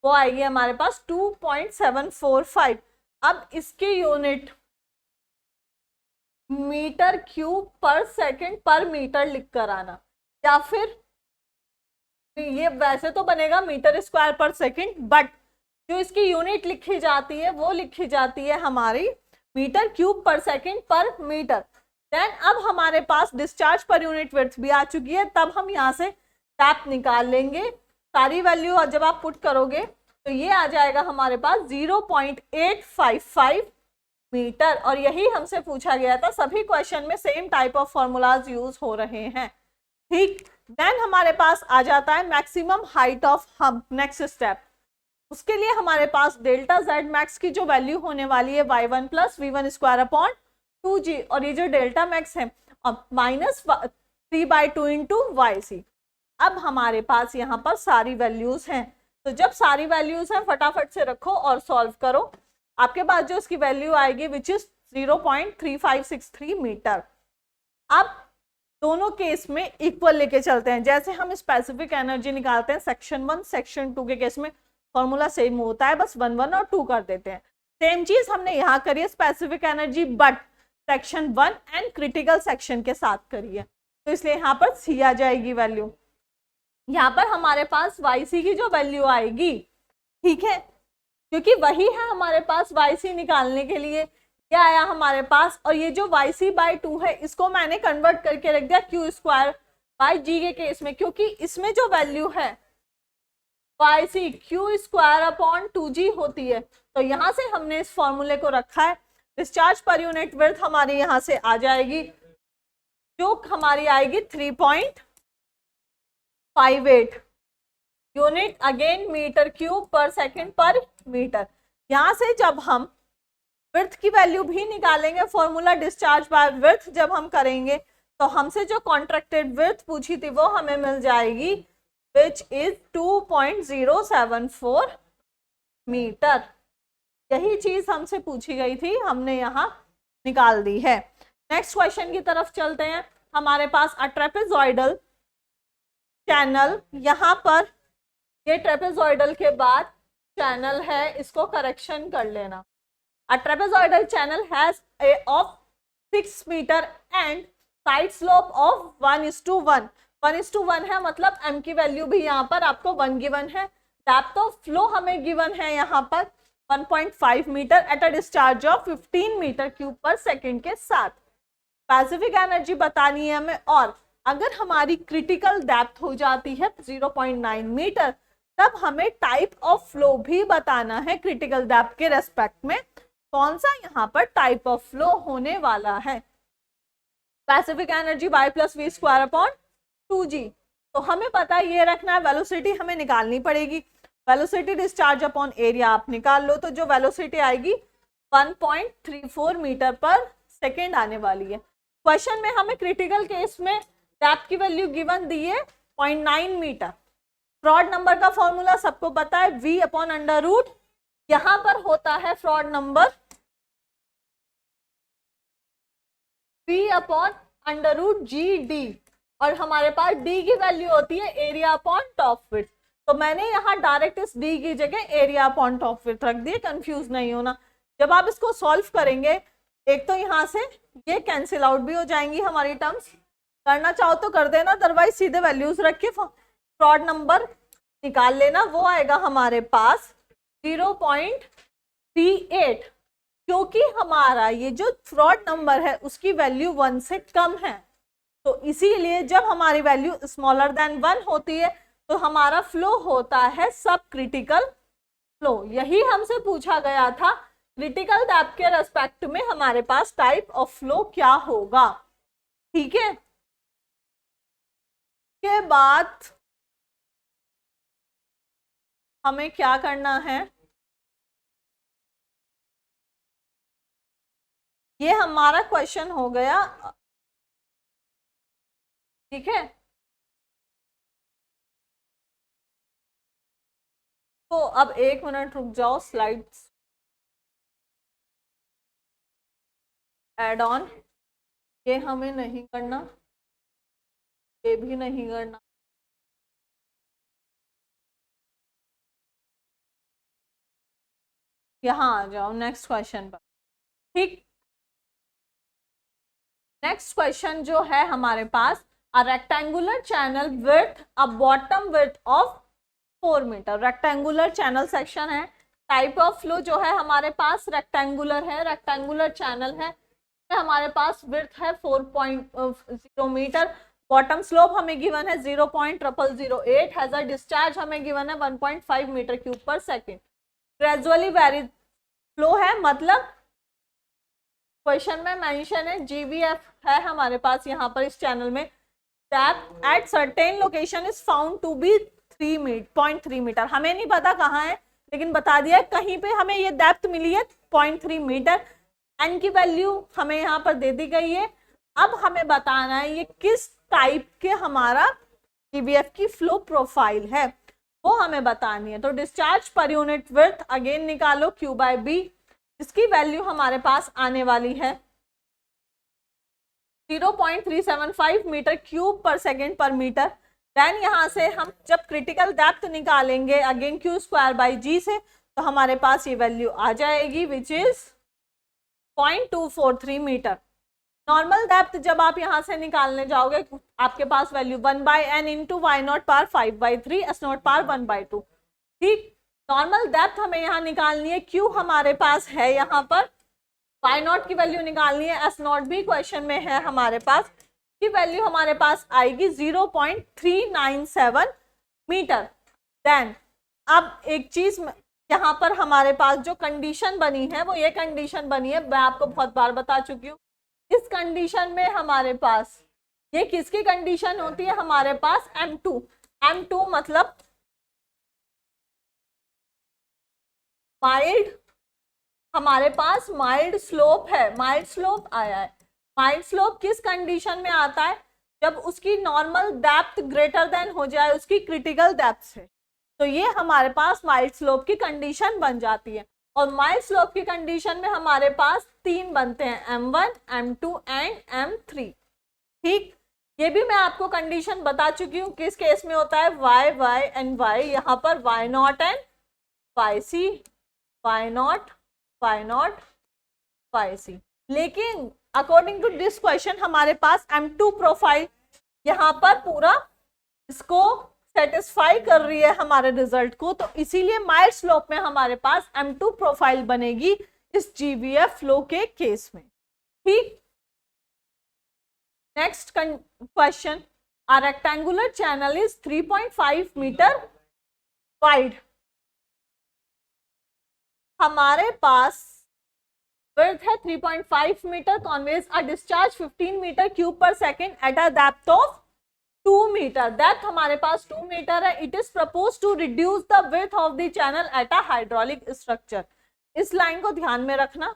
वो आएगी हमारे पास 2.745। अब इसकी यूनिट मीटर क्यूब पर सेकेंड पर मीटर लिख कर आना, या फिर ये वैसे तो बनेगा मीटर स्क्वायर पर सेकेंड, बट जो इसकी यूनिट लिखी जाती है वो लिखी जाती है हमारी मीटर क्यूब पर सेकेंड पर मीटर। देन अब हमारे पास डिस्चार्ज पर यूनिट विड्थ भी आ चुकी है, तब हम यहाँ से टैप निकाल लेंगे। सारी वैल्यू जब आप पुट करोगे तो ये आ जाएगा हमारे पास 0.855 मीटर, और यही हमसे पूछा गया था। सभी क्वेश्चन में same type of formulas use हो रहे हैं, ठीक। देन हमारे पास आ जाता है maximum height of hump, next step. उसके लिए हमारे पास डेल्टा Z मैक्स की जो वैल्यू होने वाली है y1 plus v1 square upon 2g, और ये जो डेल्टा मैक्स है माइनस 3/2 इंटू YC। अब हमारे पास यहाँ पर सारी वैल्यूज हैं, तो जब सारी वैल्यूज हैं फटाफट से रखो और सॉल्व करो। आपके पास जो इसकी वैल्यू आएगी विच इज 0.3563 मीटर। अब दोनों केस में इक्वल लेके चलते हैं, जैसे हम स्पेसिफिक एनर्जी निकालते हैं सेक्शन 1 सेक्शन 2 के केस में फॉर्मूला सेम होता है, बस 1 1 और 2 कर देते हैं। सेम चीज हमने यहाँ करी है specific energy, but section 1 and critical section के साथ करी है, तो इसलिए यहाँ पर सी आ जाएगी वैल्यू। यहाँ पर हमारे पास YC की जो वैल्यू आएगी, ठीक है, क्योंकि वही है हमारे पास YC निकालने के लिए, क्या आया हमारे पास, और ये जो YC/2 है इसको मैंने कन्वर्ट करके रख दिया Q² G के केस में, क्योंकि इसमें जो वैल्यू है YC Q²/2G होती है, तो यहाँ से हमने इस फॉर्मूले को रखा है। डिस्चार्ज पर यूनिट विड्थ हमारी यहाँ से आ जाएगी, जो हमारी आएगी 3.58 unit again metre cube per second पर मीटर। यहाँ से जब हम विड्थ की वैल्यू भी निकालेंगे, फॉर्मूला डिस्चार्ज बाय विड्थ जब हम करेंगे, तो हमसे जो कॉन्ट्रैक्टेड विड्थ पूछी थी वो हमें मिल जाएगी, विच इज 2.074 मीटर। यही चीज हमसे पूछी गई थी, हमने यहाँ निकाल दी है। नेक्स्ट क्वेश्चन की तरफ चलते हैं। हमारे पास अ ट्रेपेजॉइडल चैनल, यहाँ पर ये ट्रेपेजॉइडल के बाद चैनल है, इसको करेक्शन कर लेना। A trapezoidal channel has a of 6 metre and side slope of 1:1। 1:1 है, मतलब m की वैल्यू भी यहाँ पर आपको 1 गिवन है। डेप्थ ऑफ फ्लो हमें गिवन है यहाँ पर 1.5 metre at a discharge of 15 metre cube पर सेकेंड के साथ। स्पेसिफिक एनर्जी बतानी है हमें, और अगर हमारी क्रिटिकल डेप्थ हो जाती है 0.9 मीटर, तब हमें टाइप ऑफ फ्लो भी बताना है क्रिटिकल डेप्थ के रेस्पेक्ट में, कौन सा यहाँ पर टाइप ऑफ फ्लो होने वाला है। स्पेसिफिक एनर्जी y + v²/2g, तो हमें पता है ये रखना है। वेलोसिटी हमें निकालनी पड़ेगी, वेलोसिटी डिस्चार्ज अपॉन एरिया आप निकाल लो, तो जो वेलोसिटी आएगी 1.34 मीटर पर सेकेंड आने वाली है। क्वेश्चन में हमें क्रिटिकल केस में डेप्थ की वैल्यू गिवन दी है 0.9 मीटर। फ्रॉड नंबर का फॉर्मूला सबको पता है, v/√, यहाँ पर होता है फ्रॉड नंबर v/√GD, और हमारे पास d की वैल्यू होती है एरिया अपॉन टॉप विड्थ। तो मैंने यहाँ डायरेक्ट इस d की जगह एरिया अपॉन टॉप विड्थ रख दिए, कंफ्यूज नहीं होना। जब आप इसको सॉल्व करेंगे, एक तो यहाँ से ये कैंसिल आउट भी हो जाएंगी हमारी टर्म्स, करना चाहो तो कर देना, अदरवाइज सीधे वैल्यूज रख के फ्रॉड नंबर निकाल लेना। वो आएगा हमारे पास 0.38, क्योंकि हमारा ये जो फ्रॉड नंबर है उसकी वैल्यू 1 से कम है, तो इसीलिए जब हमारी वैल्यू स्मॉलर देन 1 होती है तो हमारा फ्लो होता है सब क्रिटिकल फ्लो। यही हमसे पूछा गया था, क्रिटिकल डेप्थ के रेस्पेक्ट में हमारे पास टाइप ऑफ फ्लो क्या होगा, ठीक है। के बाद हमें क्या करना है, ये हमारा क्वेश्चन हो गया, ठीक है। तो अब 1 मिनट रुक जाओ, स्लाइड्स एड ऑन, ये हमें नहीं करना, ये भी नहीं करना। यहाँ आ जाओ नेक्स्ट क्वेश्चन पर, ठीक। नेक्स्ट क्वेश्चन जो है हमारे पास, a rectangular channel width a bottom width of 4 metre. Rectangular channel section है, टाइप ऑफ फ्लो जो है हमारे पास रेक्टेंगुलर है, रेक्टेंगुलर चैनल है, हमारे पास विड्थ है 4.0 मीटर, बॉटम स्लोप हमें गिवन है 0.0008, हैज अ डिस्चार्ज हमें गिवन है 1.5 मीटर क्यूब पर सेकेंड। ग्रेजुअली वेरी फ्लो है, मतलब क्वेश्चन में मेंशन है GVF है हमारे पास यहाँ पर इस चैनल में, depth at certain location is found to be 3.3 metre. हमें नहीं पता कहाँ है, लेकिन बता दिया है कहीं पे हमें ये डेप्थ मिली है 0.3 मीटर, एन की वैल्यू हमें यहाँ पर दे दी गई है। अब हमें बताना है ये किस टाइप के हमारा GVF की फ्लो प्रोफाइल है, वो हमें बतानी है। तो discharge per unit width again निकालो Q/B, इसकी वैल्यू हमारे पास आने वाली है 0.375 मीटर क्यूब पर सेकेंड पर मीटर। देन यहाँ से हम जब क्रिटिकल डेप्थ निकालेंगे अगेन Q²/G से, तो हमारे पास ये वैल्यू आ जाएगी which is 0.243 metre. Normal depth जब आप यहाँ से निकालने जाओगे आपके पास value 1/n into Y not power 5/3 S not power 1/2। ठीक, नॉर्मल डेप्थ हमें यहाँ निकालनी है, क्यू हमारे पास है यहाँ पर, वाई नॉट की वैल्यू निकालनी है, एस नॉट भी क्वेश्चन में है हमारे पास, की वैल्यू हमारे पास आएगी 0.397 मीटर। देन अब एक चीज यहाँ पर हमारे पास जो कंडीशन बनी है वो ये कंडीशन बनी है, मैं आपको बहुत बार बता चुकी हूँ। इस कंडीशन में हमारे पास ये किसकी कंडीशन होती है, हमारे पास M2। M2 मतलब माइल्ड, हमारे पास माइल्ड स्लोप है, माइल्ड स्लोप आया है। माइल्ड स्लोप किस कंडीशन में आता है, जब उसकी नॉर्मल डेप्थ ग्रेटर देन हो जाए उसकी क्रिटिकल डेप्थ से, तो ये हमारे पास माइल्ड स्लोप की कंडीशन बन जाती है। और माइल्ड स्लोप की कंडीशन में हमारे पास 3 बनते हैं, M1, M2 एंड M3। ठीक, ये भी मैं आपको कंडीशन बता चुकी हूँ किस केस में होता है, y एंड y, यहाँ पर y not and yc, y not yc। लेकिन अकॉर्डिंग टू दिस क्वेश्चन हमारे पास M2 प्रोफाइल यहाँ पर पूरा इसको सेटिस्फाई कर रही है हमारे रिजल्ट को, तो इसीलिए माइल्ड स्लोप में हमारे पास M2 प्रोफाइल बनेगी इस GVF फ्लो के केस में। ठीक, next question, a rectangular channel is 3.5 metre wide. हमारे पास विड्थ है 3.5 metre, conveys a discharge 15 metre cube पर second at a depth of 2 metre. Depth हमारे पास 2 मीटर है। It is propose to reduce the width of the channel at a hydraulic structure. इस line को ध्यान में रखना,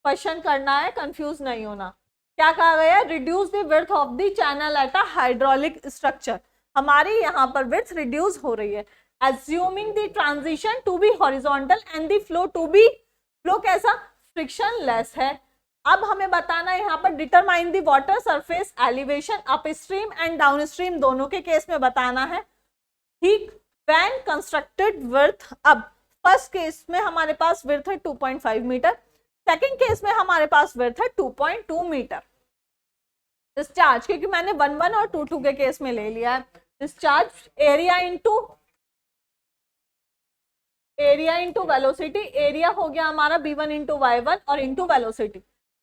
क्वेश्चन करना है, कंफ्यूज नहीं होना। क्या कहा गया है, reduce the width of the channel at a hydraulic structure. हमारी यहाँ पर विड्थ रिड्यूस हो रही है, assuming the transition to be horizontal and the flow to be flow कैसा, frictionless है। अब हमें बताना है यहाँ पर determine the water surface elevation upstream and downstream, दोनों के केस में बताना है। ठीक, व्हेन कंस्ट्रक्टेड विड्थ, अब फर्स्ट केस में हमारे पास विड्थ है 2.5 मीटर, सेकंड केस में हमारे पास विड्थ है 2.2 मीटर। डिस्चार्ज, क्योंकि मैंने 1 और 2 के केस में ले लिया है, discharge area into velocity, area हो गया हमारा B1 इंटू Y1 और इंटू वेलोसिटी।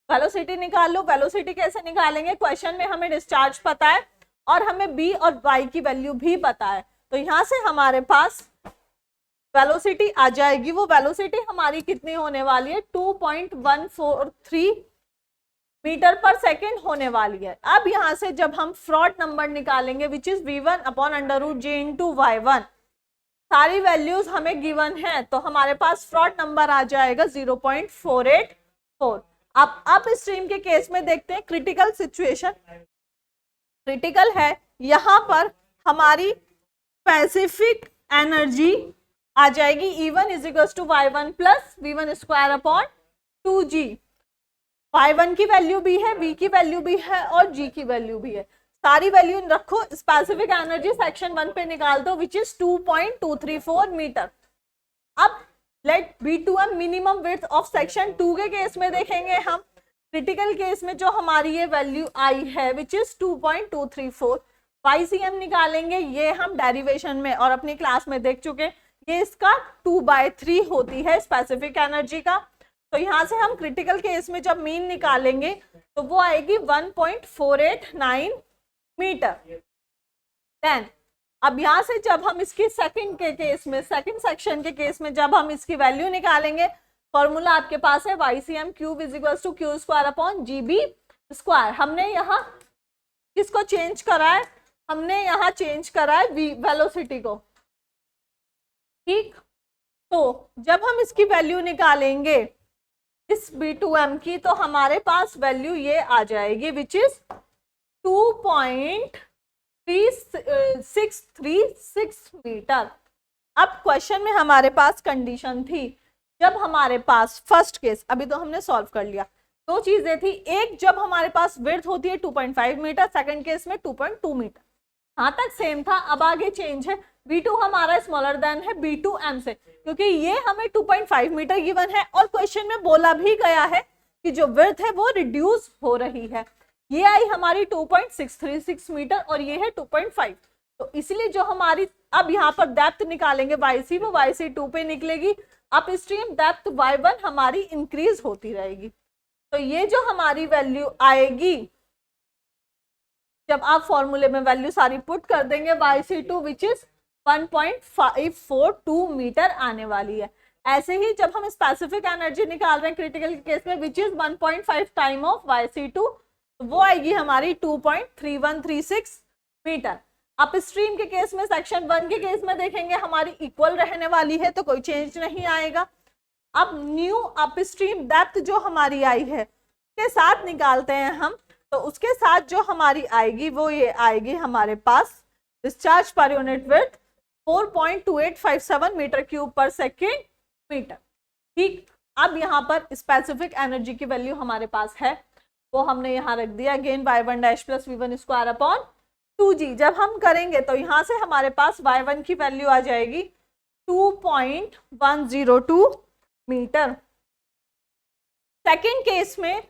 वेलोसिटी निकाल लो, वेलोसिटी कैसे निकालेंगे, क्वेश्चन में हमें डिस्चार्ज पता है और हमें B और Y की वैल्यू भी पता है, तो यहाँ से हमारे पास वेलोसिटी आ जाएगी। वो वेलोसिटी हमारी कितनी होने वाली है, 2.143 मीटर पर सेकेंड होने वाली है। अब यहाँ से जब हम फ्रॉड नंबर निकालेंगे which is V1/√J into Y1, सारी वैल्यूज हमें गिवन है, तो हमारे पास फ्रॉड नंबर आ जाएगा 0.484। अब स्ट्रीम के केस में देखते हैं क्रिटिकल सिचुएशन। क्रिटिकल है, यहाँ पर हमारी स्पेसिफिक एनर्जी आ जाएगी E1 = Y1 + V1² 2G। Y1 की वैल्यू भी है, V की वैल्यू भी है और G की वैल्यू भी है, सारी वैल्यू रखो। स्पेसिफिक एनर्जी सेक्शन 1 पे निकाल दो विच इज 2.234 मीटर। अब let B2M minimum width of section 2 के केस में देखेंगे हम, क्रिटिकल केस में जो हमारी ये वैल्यू आई है विच इज 2.234। YCM निकालेंगे, ये हम डेरिवेशन में और अपनी क्लास में देख चुके, ये इसका 2/3 होती है स्पेसिफिक एनर्जी का। तो यहाँ से हम क्रिटिकल केस में जब मीन निकालेंगे तो वो आएगी 1.489 मीटर। देन अब यहाँ से जब हम इसकी सेकंड के केस में, सेकंड सेक्शन के केस में जब हम इसकी वैल्यू निकालेंगे, फॉर्मूला आपके पास है YCM क्यूब = Q²/GB²। हमने यहाँ किसको चेंज करा है, हमने यहाँ चेंज करा है वेलोसिटी को। ठीक, तो जब हम इसकी वैल्यू निकालेंगे इस B2M की, तो हमारे पास वैल्यू ये आ जाएगी विच इज 2.3636 मीटर। अब क्वेश्चन में हमारे पास कंडीशन थी, जब हमारे पास फर्स्ट केस, अभी तो हमने सॉल्व कर लिया, दो चीजें थी, एक जब हमारे पास विड्थ होती है 2.5 मीटर, सेकंड केस में 2.2 मीटर, यहाँ तक सेम था। अब आगे चेंज है, B2 हमारा स्मॉलर देन है B2M से, क्योंकि ये हमें 2.5 मीटर गिवन है और क्वेश्चन में बोला भी गया है कि जो विड्थ है वो रिड्यूस हो रही है। ये आई हमारी 2.636 मीटर और ये है 2.5। तो इसलिए जो हमारी अब यहाँ पर डेप्थ निकालेंगे YC, वो YC2 पे निकलेगी। अप स्ट्रीम डेप्थ Y1 हमारी इंक्रीज होती रहेगी। तो ये जो हमारी वैल्यू आएगी, जब आप फॉर्मूले में वैल्यू सारी पुट कर देंगे, YC2 विच इज 1.542 मीटर आने वाली है। ऐसे ही जब हम स्पेसिफिक एनर्जी निकाल रहे हैं क्रिटिकल केस में, which is 1.5 time of YC2, वो आएगी हमारी 2.3136 मीटर। अप स्ट्रीम के केस में, सेक्शन 1 के केस में देखेंगे हमारी इक्वल रहने वाली है, तो कोई चेंज नहीं आएगा। अब न्यू अप स्ट्रीम डेप्थ जो हमारी आई है उसके साथ निकालते हैं हम, तो उसके साथ जो हमारी आएगी वो ये आएगी हमारे पास discharge per unit width 4.2857 metre cube पर सेकेंड मीटर। ठीक, अब यहाँ पर स्पेसिफिक एनर्जी की वैल्यू हमारे पास है, वो हमने यहाँ रख दिया। Again y1 dash plus v1 square upon 2g। जब हम करेंगे तो यहाँ से हमारे पास y1 की वैल्यू आ जाएगी 2.102 मीटर। सेकेंड केस में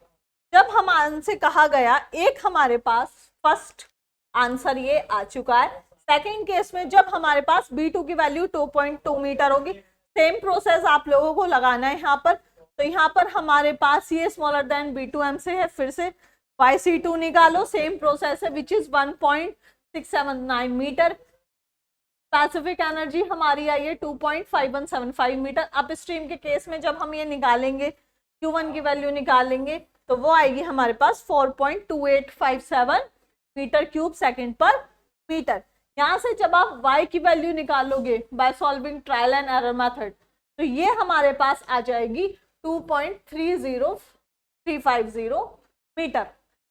जब हमसे कहा गया, एक हमारे पास फर्स्ट आंसर ये आ चुका है। सेकेंड केस में जब हमारे पास B2 की वैल्यू 2.2 मीटर होगी, सेम प्रोसेस आप लोगों को लगाना है यहाँ पर। तो यहाँ पर हमारे पास ये स्मॉलर देन B2M से है, फिर से YC2 निकालो, सेम प्रोसेस है which is 1.679 metre. Specific energy हमारी आई है 2.5175 मीटर। अप स्ट्रीम के केस में जब हम ये निकालेंगे, Q1 की वैल्यू निकालेंगे, तो वो आएगी हमारे पास 4.2857 मीटर क्यूब सेकंड पर मीटर। यहाँ से जब आप y की वैल्यू निकालोगे by solving trial and error method, तो ये हमारे पास आ जाएगी 2.30350 मीटर।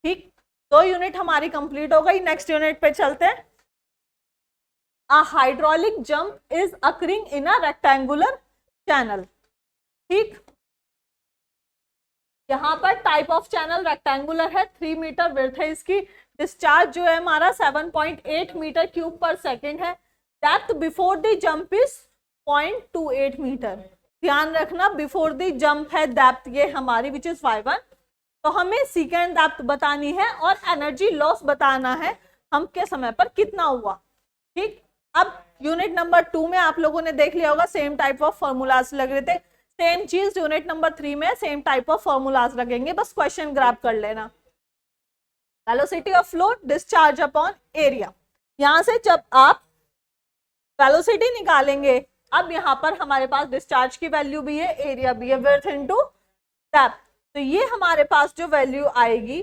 ठीक, 2 यूनिट हमारी कंप्लीट हो गई। नेक्स्ट यूनिट पे चलते हैं। A hydraulic jump is occurring in a rectangular channel. ठीक, यहाँ पर टाइप ऑफ चैनल रेक्टेंगुलर है, 3 मीटर विड्थ है इसकी। डिस्चार्ज जो है हमारा 7.8 मीटर क्यूब पर सेकेंड है। Depth before the jump is 0.28 metre. ध्यान रखना, बिफोर द जंप है डेप्थ ये हमारी विच इज y1। तो हमें सेकेंड डेप्थ बतानी है और एनर्जी लॉस बताना है हम के समय पर कितना हुआ। ठीक, अब यूनिट नंबर 2 में आप लोगों ने देख लिया होगा, सेम टाइप ऑफ फॉर्मूलाज लग रहे थे। सेम चीज यूनिट नंबर 3 में सेम टाइप ऑफ फॉर्मूलाज लगेंगे, बस क्वेश्चन ग्रैब कर लेना। Velocity of flow discharge upon area. यहां से जब आप वेलोसिटी निकालेंगे, अब यहाँ पर हमारे पास डिस्चार्ज की वैल्यू भी है, एरिया भी है, विड्थ इनटू डेप्थ। तो ये हमारे पास जो वैल्यू आएगी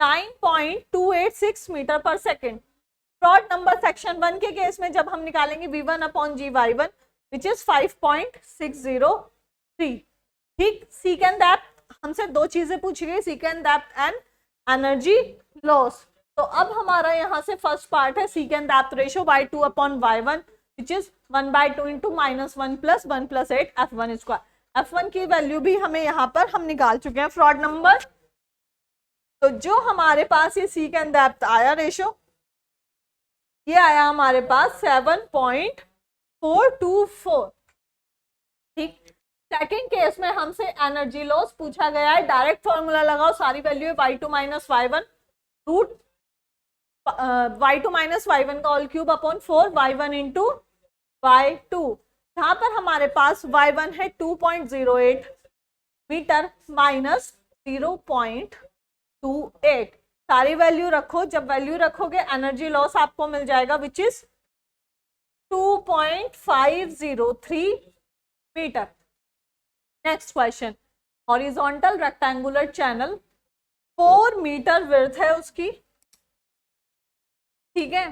9.286 metre per second. Fraud number section 1 के केस में जब हम निकालेंगे v1 upon ji y1 which is 5.603। ठीक, सेकेंड डेप्थ हमसे 2 चीजें पूछी गई, second depth and energy loss. तो अब हमारा यहाँ से फर्स्ट पार्ट है second depth ratio y2 upon y1 which is 1/2 into -1 + 1 + 8 f1 square. f1 की वैल्यू भी हमें यहाँ पर हम निकाल चुके हैं फ्रॉड नंबर। तो जो हमारे पास ये सेकेंड डेप्थ आया रेशियो, ये आया हमारे पास 7.424। ठीक, सेकेंड केस में हमसे एनर्जी लॉस पूछा गया है। डायरेक्ट फॉर्मूला लगाओ, सारी वैल्यू है y2 - y1 root y2 - y1 का whole cube upon 4 y1 into y2। यहाँ पर हमारे पास y1 है 2.08 मीटर माइनस 0.28। सारी वैल्यू रखो, जब वैल्यू रखोगे एनर्जी लॉस आपको मिल जाएगा which is 2.503 metre. Next question, horizontal rectangular channel 4 metre width है उसकी। ठीक है,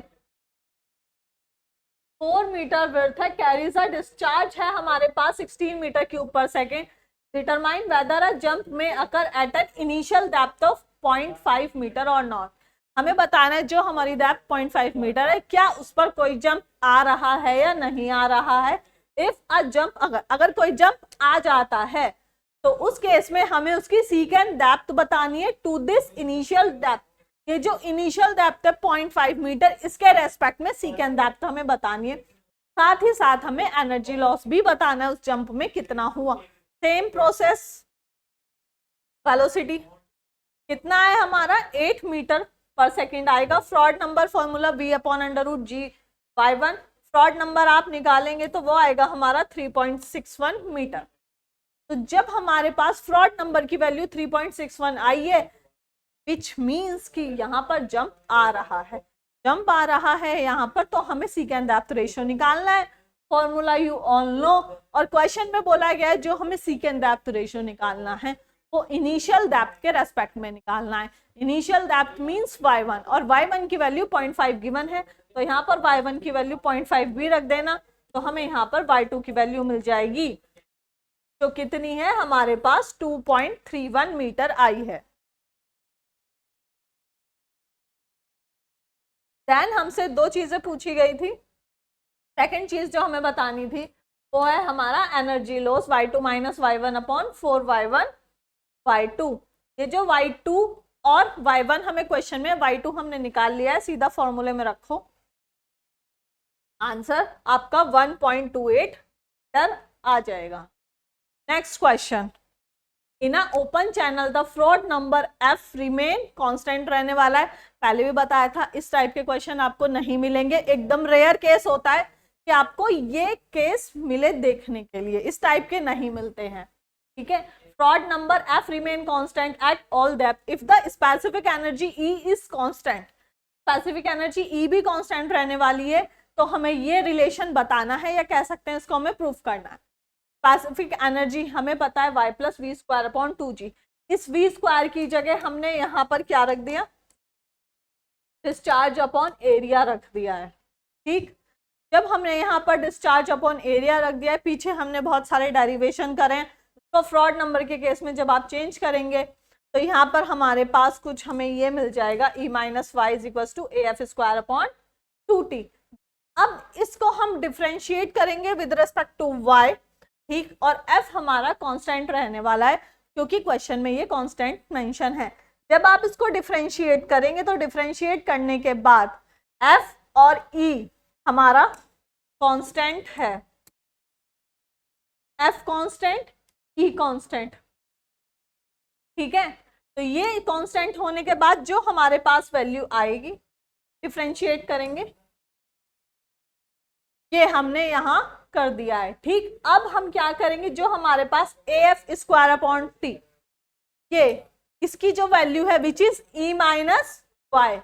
4 मीटर विड्थ है, कैरीज अ डिस्चार्ज है हमारे पास 16 मीटर क्यूब पर second. Determine whether a jump में occur at an initial depth of 0.5 metre और नॉट। हमें बताना है जो हमारी डेप्थ 0.5 मीटर है, क्या उस पर कोई जंप आ रहा है या नहीं आ रहा है। इफ अ जंप, अगर कोई जंप आ जाता है तो उस केस में हमें उसकी सेकेंड डेप्थ बतानी है टू दिस इनिशियल डेप्थ। ये जो इनिशियल डेप्थ है 0.5 मीटर, इसके रेस्पेक्ट में सेकेंड डेप्थ हमें बतानी है। साथ ही साथ हमें एनर्जी लॉस भी बताना है उस जंप में कितना हुआ। सेम प्रोसेस, वेलोसिटी कितना है हमारा 8 मीटर पर सेकेंड आएगा। Fraud number formula v/√g/1, fraud number आप निकालेंगे तो वो आएगा हमारा 3.61 मीटर। तो जब हमारे पास फ्रॉड नंबर की वैल्यू 3.61 आई है, विच मीन्स कि यहाँ पर जंप आ रहा है, जंप आ रहा है यहाँ पर, तो हमें सीकेंड डेप्थ रेशियो निकालना है। फॉर्मूला यू ऑल नो, और क्वेश्चन में बोला गया है जो हमें सीकेंड डेप्थ रेशियो निकालना है वो इनिशियल डेप्थ के रेस्पेक्ट में निकालना है। इनिशियल डेप्थ मींस y1, और y1 की वैल्यू 0.5 गिवन है, तो यहाँ पर y1 की वैल्यू 0.5 भी रख देना, तो हमें यहाँ पर y2 की वैल्यू मिल जाएगी, जो कितनी है हमारे पास 2.31 मीटर आई है। देन हमसे दो चीजें पूछी गई थी। सेकंड चीज जो हमें बतानी थी वो है हमारा energy loss y2 minus y1/4y1 y2। ये जो y2 और y1 हमें क्वेश्चन में, y2 हमने निकाल लिया है, सीधा फॉर्मूले में रखो। आंसर आपका 1.28 मीटर आ जाएगा। Next question, in a open channel the fraud number f remain constant रहने वाला है। पहले भी बताया था इस टाइप के क्वेश्चन आपको नहीं मिलेंगे, एकदम रेयर केस होता है कि आपको ये केस मिले देखने के लिए, इस टाइप के नहीं मिलते हैं, ठीक है। Fraud number f remain constant at all depth if the specific energy E is constant. Specific energy E भी कांस्टेंट रहने वाली है, तो हमें ये रिलेशन बताना है, या कह सकते हैं इसको हमें प्रूफ करना है। स्पेसिफिक एनर्जी हमें पता है y + v²/2g। इस v² की जगह हमने यहाँ पर क्या रख दिया, डिस्चार्ज अपॉन एरिया रख दिया है, ठीक। जब हमने यहाँ पर डिस्चार्ज अपॉन एरिया रख दिया है, पीछे हमने बहुत सारे डेरिवेशन करे हैं, तो फ्रॉड नंबर के केस में जब आप चेंज करेंगे तो यहाँ पर हमारे पास कुछ हमें ये मिल जाएगा E - y = AF²/2t। अब इसको हम डिफ्रेंशिएट करेंगे विद रिस्पेक्ट टू y, ठीक, और f हमारा कांस्टेंट रहने वाला है क्योंकि क्वेश्चन में ये कांस्टेंट मेंशन है। जब आप इसको डिफ्रेंशिएट करेंगे तो डिफ्रेंशिएट करने के बाद f और e हमारा कांस्टेंट है, f कांस्टेंट e कांस्टेंट, ठीक है। तो ये कांस्टेंट होने के बाद जो हमारे पास वैल्यू आएगी, डिफ्रेंशिएट करेंगे, ये हमने यहाँ कर दिया है, ठीक। अब हम क्या करेंगे, जो हमारे पास AF²/t, ये इसकी जो वैल्यू है विच इज E - y,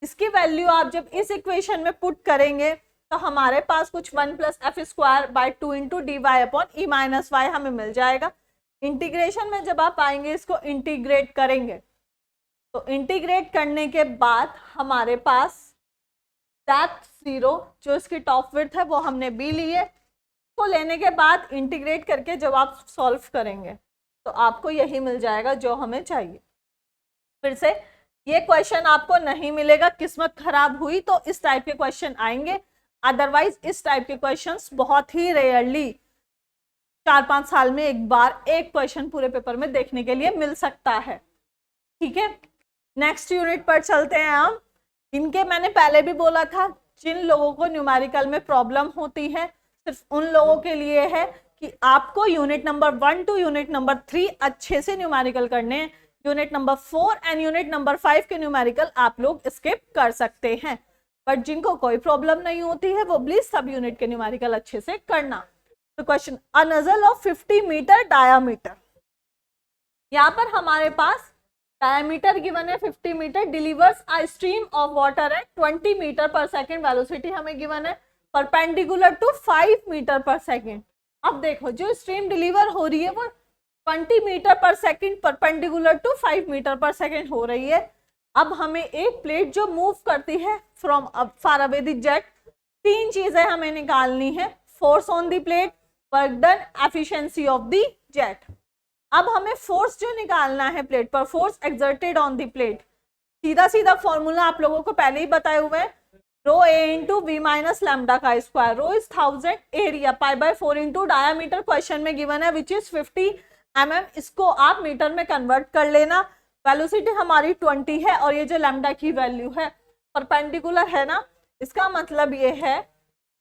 इसकी वैल्यू आप जब इस इक्वेशन में पुट करेंगे तो हमारे पास कुछ 1 + f²/2 × dy/E - y हमें मिल जाएगा। इंटीग्रेशन में जब आप आएंगे, इसको इंटीग्रेट करेंगे, तो इंटीग्रेट करने के बाद हमारे पास डेप्थ 0, जो इसकी टॉप विड्थ है वो हमने b ली है, को लेने के बाद इंटीग्रेट करके जब आप सॉल्व करेंगे तो आपको यही मिल जाएगा जो हमें चाहिए। फिर से ये क्वेश्चन आपको नहीं मिलेगा, किस्मत खराब हुई तो इस टाइप के क्वेश्चन आएंगे, अदरवाइज इस टाइप के क्वेश्चंस बहुत ही रेयरली 4-5 साल में एक बार एक क्वेश्चन पूरे पेपर में देखने के लिए मिल सकता है, ठीक है। नेक्स्ट यूनिट पर चलते हैं हम। इनके मैंने पहले भी बोला था, जिन लोगों को न्यूमेरिकल में प्रॉब्लम होती है सिर्फ उन लोगों के लिए है कि आपको unit number 1 to unit number 3 अच्छे से न्यूमेरिकल करने हैं। Unit number 4 and unit number 5 के न्यूमेरिकल आप लोग स्किप कर सकते हैं, बट जिनको कोई प्रॉब्लम नहीं होती है वो प्लीज सब यूनिट के न्यूमेरिकल अच्छे से करना। तो question, a nozzle of 50 metre diameter, यहाँ पर हमारे पास डायमीटर गिवन है 50 metre, delivers a stream of water at 20 metre per second, velocity हमें गिवन है perpendicular to 5 metre per second. अब देखो जो स्ट्रीम डिलीवर हो रही है वो 20 metre per second perpendicular to 5 metre per second हो रही है। अब हमें एक प्लेट जो मूव करती है from far away the jet, 3 चीजें हमें निकालनी है, force on the plate, work done, efficiency of the jet. अब हमें फोर्स जो निकालना है प्लेट पर, force exerted on the plate, सीधा सीधा फॉर्मूला आप लोगों को पहले ही बताए हुए हैं, rho A into V minus lambda का square, rho is 1000, area π/4 into diameter question में गिवन है विच इज 50 mm, इसको आप मीटर में कन्वर्ट कर लेना। वेलोसिटी हमारी 20 है और ये जो लैम्डा की वैल्यू है परपेंडिकुलर है ना, इसका मतलब ये है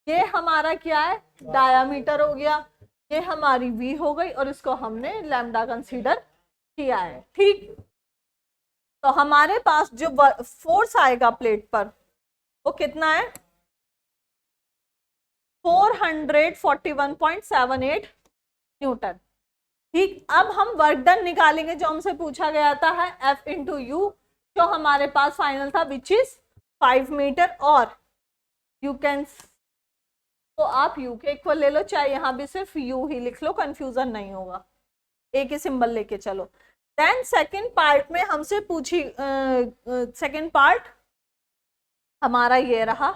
ये हमारा क्या है, डायामीटर हो गया, ये हमारी v हो गई और इसको हमने लैम्डा कंसीडर किया है, ठीक। तो हमारे पास जो फोर्स आएगा प्लेट पर वो कितना है, 441.78 न्यूटन। ठीक, अब हम वर्क डन निकालेंगे जो हमसे पूछा गया था है F इंटू यू, जो हमारे पास फाइनल था विच इज 5 मीटर। और यू कैन, तो आप यू के इक्वल ले लो, चाहे यहाँ भी सिर्फ यू ही लिख लो, कंफ्यूजन नहीं होगा, एक ही सिंबल लेके चलो। देन सेकंड पार्ट में हमसे पूछी, सेकंड पार्ट हमारा ये रहा।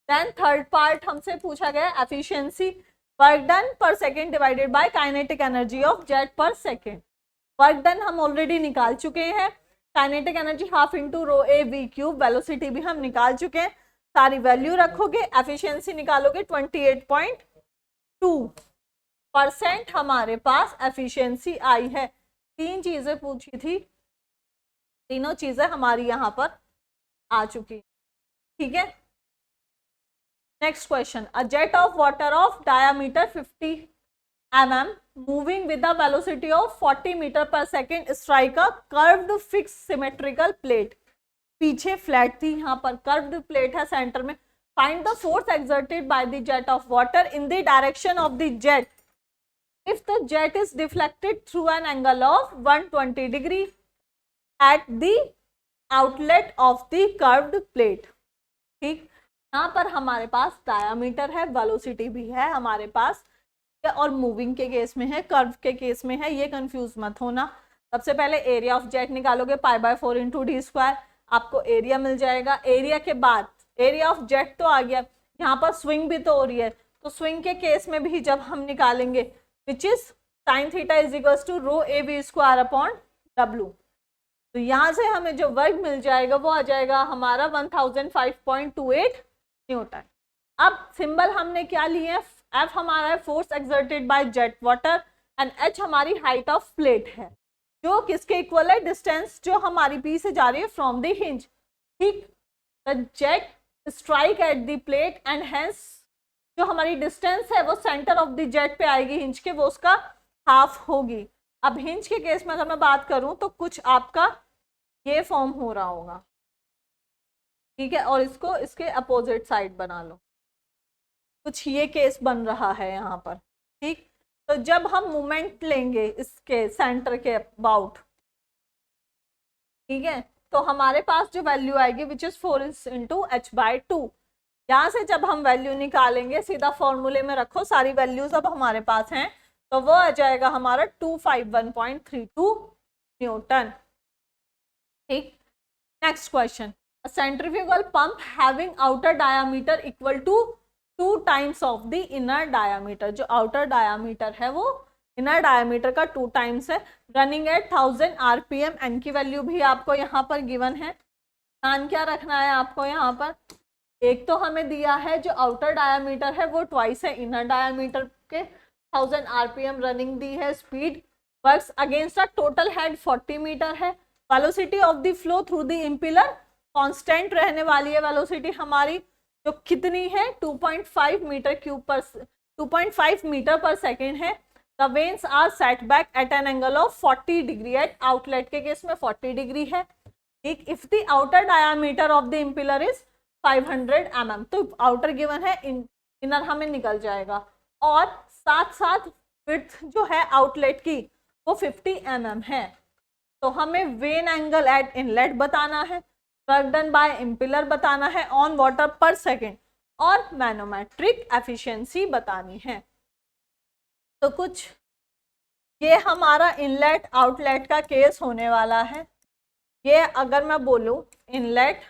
देन थर्ड पार्ट हमसे पूछा गया एफिशिएंसी, वर्क डन पर second divided by kinetic energy of jet पर सेकेंड। वर्क डन हम ऑलरेडी निकाल चुके हैं, kinetic energy half into rho A V cube, velocity भी हम निकाल चुके हैं, सारी वैल्यू रखोगे, एफिशिएंसी निकालोगे 28.2% हमारे पास एफिशिएंसी आई है। तीन चीजें पूछी थी, तीनों चीजें हमारी यहाँ पर आ चुकी, ठीक है। Next question, a jet of water of diameter 50 mm moving with the velocity of 40 meter per second strike a curved fixed symmetrical plate। पीछे फ्लैट थी, यहाँ पर कर्व्ड प्लेट है सेंटर में। Find the force exerted by the jet of water in the direction of the jet if the jet is deflected through an angle of 120 degree at the outlet of the curved plate। ठीक, यहाँ पर हमारे पास diameter है, velocity भी है हमारे पास, और moving के केस में है, कर्व के केस में है, ये कंफ्यूज मत होना। सबसे पहले एरिया ऑफ जेट निकालोगे, π/4 इंटू डी स्क्वायर, आपको एरिया मिल जाएगा। एरिया के बाद एरिया ऑफ जेट तो आ गया, यहाँ पर स्विंग भी तो हो रही है, तो स्विंग के केस में भी जब हम निकालेंगे which is sine theta is equals to rho a b square upon डब्ल्यू, तो यहाँ से हमें जो वर्क मिल जाएगा वो आ जाएगा हमारा 1005.28 न्यूटन। अब सिंबल हमने क्या लिए हैं, F हमारा है force exerted by jet water and H हमारी हाइट ऑफ प्लेट है, जो किसके इक्वल है, डिस्टेंस जो हमारी P से जा रही है फ्रॉम द हिंज। ठीक, the jet strike at the plate and hence जो हमारी डिस्टेंस है वो सेंटर ऑफ द जेट पे आएगी हिंज के, वो उसका हाफ होगी। अब हिंज के केस में अगर मैं बात करूं तो कुछ आपका ये फॉर्म हो रहा होगा, ठीक है, और इसको इसके अपोजिट साइड बना लो, कुछ ये केस बन रहा है यहाँ पर। ठीक, तो जब हम मोमेंट लेंगे इसके सेंटर के अबाउट, ठीक है, तो हमारे पास जो वैल्यू आएगी विच इज 4 इंटू h/2, यहाँ से जब हम वैल्यू निकालेंगे सीधा फॉर्मूले में रखो, सारी वैल्यूज अब हमारे पास हैं, तो वो आ जाएगा हमारा 251.32 न्यूटन। ठीक, next question, a centrifugal pump having outer diameter equal to 2 times of the inner diameter, जो outer diameter है वो inner diameter का 2 times है, running at 1000 rpm, n की वैल्यू भी आपको यहाँ पर गिवन है। ध्यान क्या रखना है आपको यहाँ पर, एक तो हमें दिया है जो outer diameter है वो ट्वाइस है inner diameter के, 1000 rpm रनिंग दी है, speed works against a total head 40 metre है, velocity of the flow through the impeller constant रहने वाली है, वेलोसिटी हमारी जो कितनी है 2.5 मीटर पर सेकेंड है। The vanes are set back at an angle of 40 degree, at outlet के केस में 40 डिग्री है। ठीक, if the outer diameter of the impeller is 500 mm, तो आउटर गिवन है, इनर हमें निकल जाएगा, और साथ साथ विड्थ जो है आउटलेट की वो 50 mm है। तो हमें वेन एंगल एट इनलेट बताना है, वर्क डन बाय इम्पिलर बताना है ऑन वाटर पर सेकेंड, और मैनोमेट्रिक एफिशिएंसी बतानी है। तो कुछ ये हमारा इनलेट आउटलेट का केस होने वाला है। ये अगर मैं बोलूं इनलेट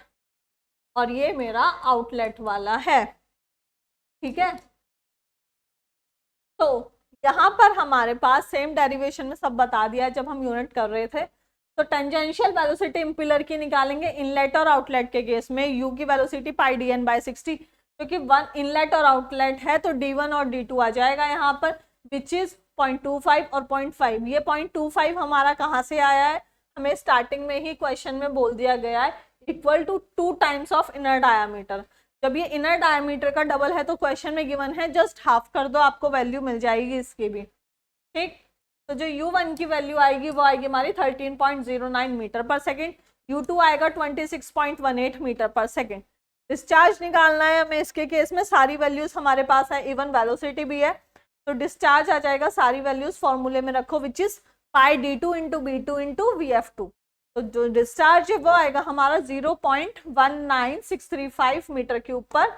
और ये मेरा आउटलेट वाला है, ठीक है, तो यहाँ पर हमारे पास सेम डेरिवेशन में सब बता दिया जब हम यूनिट कर रहे थे। तो टेंजेंशियल वेलोसिटी इम्पिलर की निकालेंगे इनलेट और आउटलेट के केस में, यू की वेलोसिटी πdn/60, क्योंकि वन इनलेट और आउटलेट है तो d1 और d2 आ जाएगा यहाँ पर, विच इज 0.25 और 0.5। ये 0.25 हमारा कहाँ से आया है, हमें स्टार्टिंग में ही क्वेश्चन में बोल दिया गया है, equal to 2 times of inner diameter. जब ये इनर डायमीटर का डबल है तो क्वेश्चन में गिवन है, जस्ट हाफ कर दो, आपको वैल्यू मिल जाएगी इसकी भी। ठीक, तो जो U1 की वैल्यू आएगी वो आएगी हमारी 13.09 मीटर पर सेकेंड, U2 आएगा 26.18 मीटर पर सेकेंड। डिस्चार्ज निकालना है हमें, इसके केस में सारी वैल्यूज हमारे पास है, इवन वेलोसिटी भी है, तो डिस्चार्ज आ जाएगा, सारी वैल्यूज फॉर्मूले में रखो, which is pi d2 into b2 into vf2। तो जो डिस्चार्ज है वो आएगा हमारा 0.19635 मीटर क्यूब पर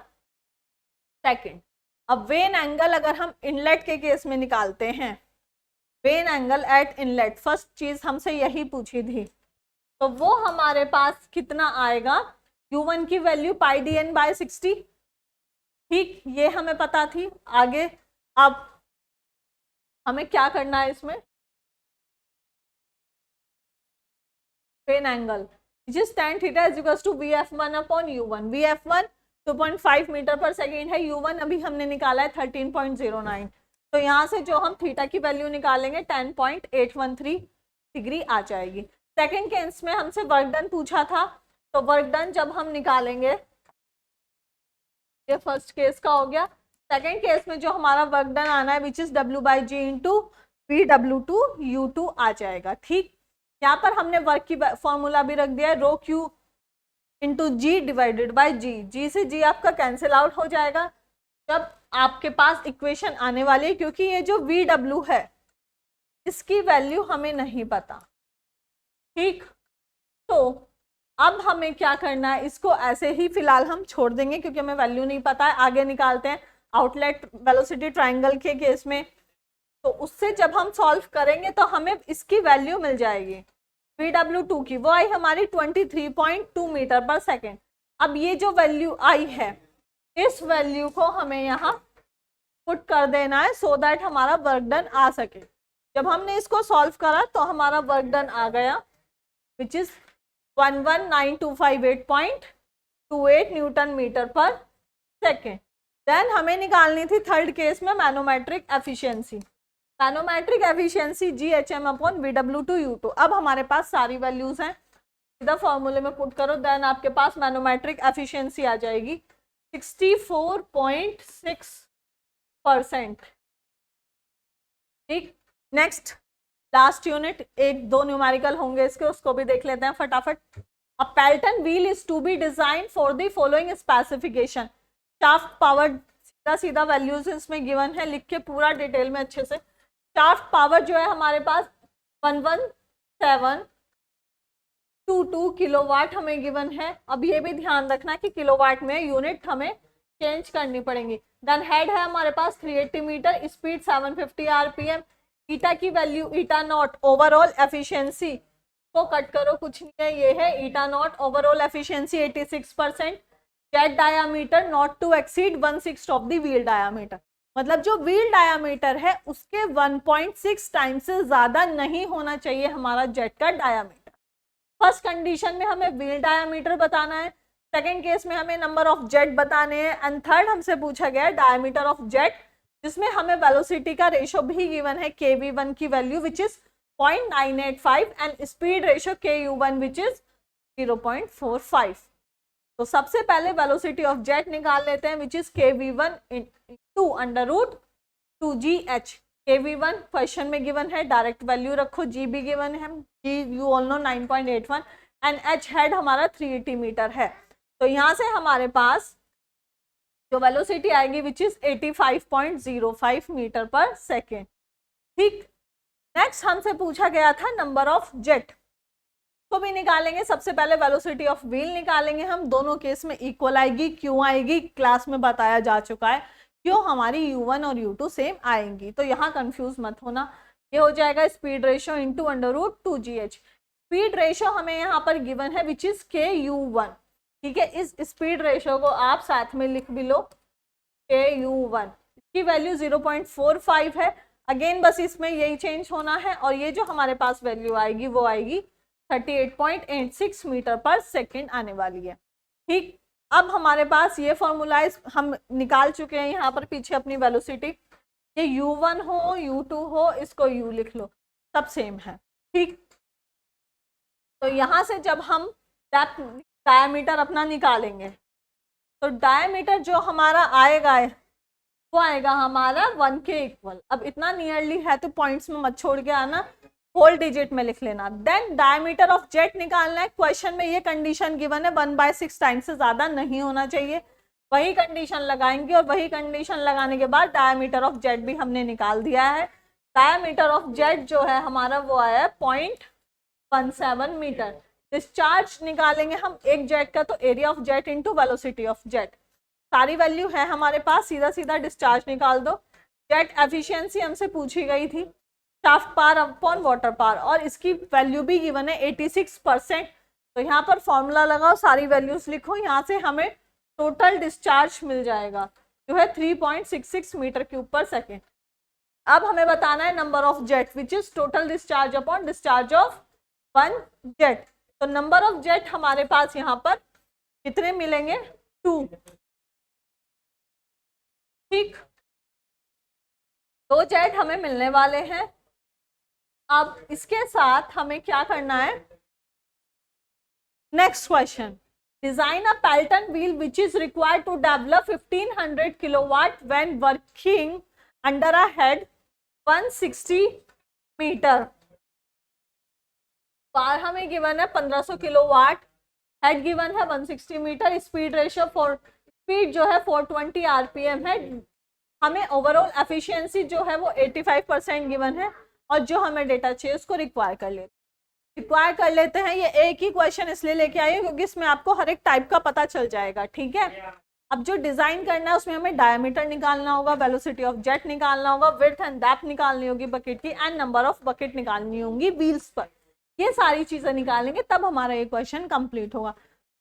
सेकेंड। अब वेन एंगल अगर हम इनलेट के केस में निकालते हैं, when angle eight inlet, first चीज हमसे यही पूछी थी, तो वो हमारे पास कितना आएगा, U1 की वैल्यू पाई dn बाय 60, ठीक, ये हमें पता थी। आगे अब हमें क्या करना है इसमें, vane angle which is tan theta is equals to vf1 upon U1, vf1 2.5 metre per second है, U1 अभी हमने निकाला है 13.09, तो यहाँ से जो हम थीटा की वैल्यू निकालेंगे 10.813 डिग्री आ जाएगी। सेकेंड केस में हमसे वर्क डन पूछा था, तो वर्क डन जब हम निकालेंगे, ये फर्स्ट केस का हो गया। सेकेंड केस में जो हमारा वर्क डन आना है which is W/G into VW2 U2 आ जाएगा, ठीक। यहाँ पर हमने वर्क की फॉर्मूला भी रख दिया है, रो Q into G divided by G से G आपका कैंसिल आउट हो जाएगा जब आपके पास इक्वेशन आने वाली है, क्योंकि ये जो VW है इसकी वैल्यू हमें नहीं पता, ठीक। तो अब हमें क्या करना है, इसको ऐसे ही फिलहाल हम छोड़ देंगे क्योंकि हमें वैल्यू नहीं पता है। आगे निकालते हैं आउटलेट वेलोसिटी ट्रायंगल के केस में, तो उससे जब हम सॉल्व करेंगे तो हमें इसकी वैल्यू मिल जाएगी VW2 की, वो आई हमारी 23.2 मीटर पर सेकेंड। अब ये जो वैल्यू आई है, इस वैल्यू को हमें यहाँ पुट कर देना है सो दैट हमारा वर्क डन आ सके। जब हमने इसको सॉल्व करा तो हमारा वर्क डन आ गया which is 119258.28 Newton metre per second. Then हमें निकालनी थी थर्ड केस में manometric efficiency, manometric efficiency GHM upon VW2 U2। अब हमारे पास सारी वैल्यूज हैं, सीधा फॉर्मूले में पुट करो, देन आपके पास मैनोमेट्रिक एफिशिएंसी आ जाएगी 64.6%, ठीक। नेक्स्ट लास्ट यूनिट, एक दो न्यूमेरिकल होंगे इसके, उसको भी देख लेते हैं फटाफट। A Pelton wheel is to be design for the following specification, shaft power, सीधा सीधा वैल्यूज इसमें गिवन है, लिख के पूरा डिटेल में अच्छे से। शाफ्ट पावर जो है हमारे पास 11722 किलोवाट हमें गिवन है। अब ये भी ध्यान रखना कि किलोवाट में यूनिट हमें चेंज करनी पड़ेंगी। देन हेड है हमारे पास 380 मीटर, स्पीड 750 RPM, ईटा की value eta naught, overall efficiency को कट करो, कुछ नहीं है, ये है eta naught, overall efficiency 86%, jet diameter not to exceed 1/6 of the wheel diameter, मतलब जो व्हील डायामीटर है उसके 1.6 टाइम से ज्यादा नहीं होना चाहिए हमारा जेट का डायामीटर। फर्स्ट कंडीशन में हमें व्हील डायामीटर बताना है, सेकेंड केस में हमें नंबर ऑफ जेट बताने हैं, एंड थर्ड हमसे पूछा गया है डायमीटर ऑफ जेट, जिसमें हमें वेलोसिटी का रेशो भी गिवन है kv1 की value which is 0.985 and speed ratio ku1 which is 0.45। तो सबसे पहले वेलोसिटी ऑफ जेट निकाल लेते हैं which is kv1 into under root 2gh। kv1 question में गिवन है, डायरेक्ट वैल्यू रखो, g भी गिवन है, g you all know 9.81 and h head हमारा 380 मीटर है। तो यहाँ से हमारे पास जो वेलोसिटी आएगी which is 85.05 metre per second, ठीक। नेक्स्ट हमसे पूछा गया था नंबर ऑफ जेट, तो भी निकालेंगे। सबसे पहले वेलोसिटी ऑफ व्हील निकालेंगे हम, दोनों केस में इक्वल आएगी, क्यों आएगी क्लास में बताया जा चुका है, क्यों हमारी U1 और U2 सेम आएंगी, तो यहाँ कंफ्यूज मत होना। ये हो जाएगा speed ratio into under root 2gh। Speed ratio हमें यहाँ पर गिवन है विच इज KU1, ठीक है। इस स्पीड रेशियो को आप साथ में लिख भी लो KU1, इसकी वैल्यू 0.45 है। अगेन बस इसमें यही चेंज होना है, और ये जो हमारे पास वैल्यू आएगी वो आएगी 38.86 मीटर पर सेकेंड आने वाली है, ठीक। अब हमारे पास ये फॉर्मूलाइज हम निकाल चुके हैं यहाँ पर पीछे अपनी वेलोसिटी, ये U1 हो U2 हो, इसको U लिख लो, सब सेम है, ठीक। तो यहाँ से जब हम डायमीटर अपना निकालेंगे, तो डायमीटर जो हमारा आएगा वो आएगा हमारा 1 के इक्वल। अब इतना नियरली है तो पॉइंट्स में मत छोड़ के आना, होल डिजिट में लिख लेना। देन डायमीटर ऑफ जेट निकालना है। क्वेश्चन में ये कंडीशन गिवन है 1/6 टाइम्स से ज्यादा नहीं होना चाहिए, वही कंडीशन लगाएंगे और वही कंडीशन लगाने के बाद डायमीटर ऑफ जेट भी हमने निकाल दिया है। डायमीटर ऑफ जेट जो है हमारा वो आया है 0.17 मीटर। डिस्चार्ज निकालेंगे हम एक जेट का, तो area of jet into velocity of jet, सारी वैल्यू है हमारे पास, सीधा सीधा डिस्चार्ज निकाल दो। जेट एफिशिएंसी हमसे पूछी गई थी, शाफ्ट पार अपॉन वाटर पार, और इसकी वैल्यू भी गिवन है 86%। तो यहाँ पर फॉर्मूला लगाओ, सारी वैल्यूज लिखो, यहाँ से हमें टोटल डिस्चार्ज मिल जाएगा जो है 3.66 मीटर क्यूब पर सेकेंड। अब हमें बताना है number of jet which is total discharge upon discharge of 1 jet. तो नंबर ऑफ जेट हमारे पास यहाँ पर कितने मिलेंगे, 2। ठीक, 2 जेट हमें मिलने वाले हैं। अब इसके साथ हमें क्या करना है, next question, design a Pelton wheel which is required to develop 1500 kilowatt when working under a head 160 metre. पार हमें गिवन है 1500 किलोवाट, हेड गिवन है 160 मीटर, स्पीड रेशियो स्पीड जो है 420 आरपीएम है। हमें ओवरऑल एफिशिएंसी जो है वो 85% गिवन है, और जो हमें डेटा चाहिए उसको रिक्वायर कर लेते हैं। ये एक ही क्वेश्चन इसलिए लेके आई हूँ क्योंकि इसमें आपको हर एक टाइप का पता चल जाएगा। ठीक है, अब जो डिजाइन करना है उसमें हमें डायमीटर निकालना होगा, वेलोसिटी ऑफ जेट निकालना होगा, विड्थ एंड डेप्थ निकालनी होगी बकेट की, एंड नंबर ऑफ बकेट निकालनी होंगी व्हील्स पर। ये सारी चीजें निकालेंगे तब हमारा ये क्वेश्चन कंप्लीट होगा।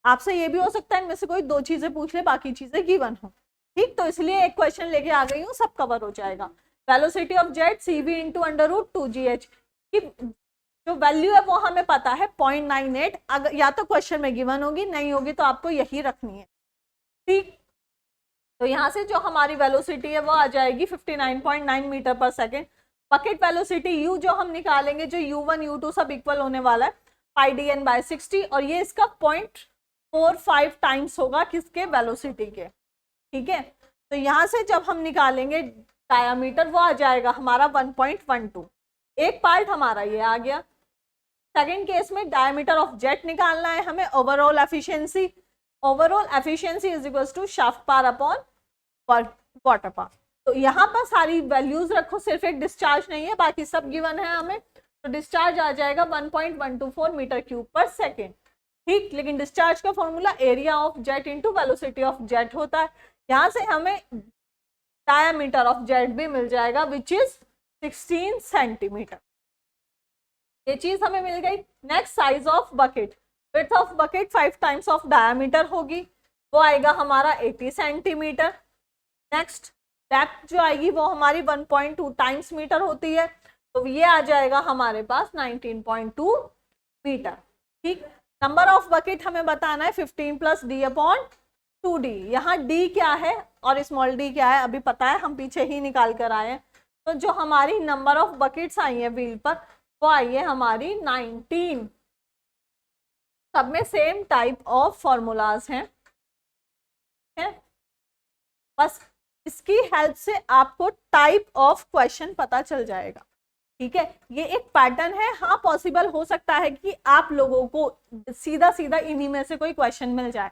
आपसे ये भी हो सकता है इनमें से कोई 2 चीजें पूछ ले, बाकी चीजें गिवन हो। ठीक, तो इसलिए एक क्वेश्चन लेके आ गई हूँ, सब कवर हो जाएगा। Velocity of jet CV into √2GH की जो वैल्यू है वो हमें पता है 0.98। अगर या तो क्वेश्चन में गिवन होगी, नहीं होगी तो आपको यही रखनी है। ठीक, तो यहाँ से जो हमारी वेलोसिटी है वो आ जाएगी 59.9 metre per second. Bucket velocity U जो हम निकालेंगे, जो U1 U2 सब इक्वल होने वाला है πdn/60, और ये इसका 0.45 टाइम्स होगा किसके, वेलोसिटी के। ठीक है, तो यहाँ से जब हम निकालेंगे डायामीटर वो आ जाएगा हमारा 1.12। एक पार्ट हमारा ये आ गया। सेकंड केस में डायमीटर ऑफ जेट निकालना है हमें, overall efficiency is equals to shaft power upon water power. तो यहाँ पर सारी वैल्यूज रखो, सिर्फ एक डिस्चार्ज नहीं है, बाकी सब गिवन है हमें। तो डिस्चार्ज आ जाएगा 1.124 मीटर क्यूब पर सेकेंड। ठीक, लेकिन डिस्चार्ज का formula area of jet into velocity of jet होता है। यहाँ से हमें डायमीटर ऑफ जेट भी मिल जाएगा विच इज 16 सेंटीमीटर। ये चीज हमें मिल गई। Next, size of bucket, width of bucket 5 times of diameter होगी, वो आएगा हमारा 80 सेंटीमीटर। नेक्स्ट, डेप्थ जो आएगी वो हमारी 1.2 टाइम्स मीटर होती है, तो ये आ जाएगा हमारे पास 19.2 मीटर। ठीक, नंबर ऑफ बकेट हमें बताना है 15 + d/2d। यहाँ d क्या है और स्मॉल d क्या है अभी पता है, हम पीछे ही निकाल कर आए हैं। तो जो हमारी नंबर ऑफ बकेट्स आई है व्हील पर वो आई है हमारी 19। सब में सेम टाइप ऑफ फॉर्मूलाज हैं। बस इसकी हेल्प से आपको टाइप ऑफ क्वेश्चन पता चल जाएगा। ठीक है, ये एक पैटर्न है। हाँ, पॉसिबल हो सकता है कि आप लोगों को सीधा सीधा इन्हीं में से कोई क्वेश्चन मिल जाए,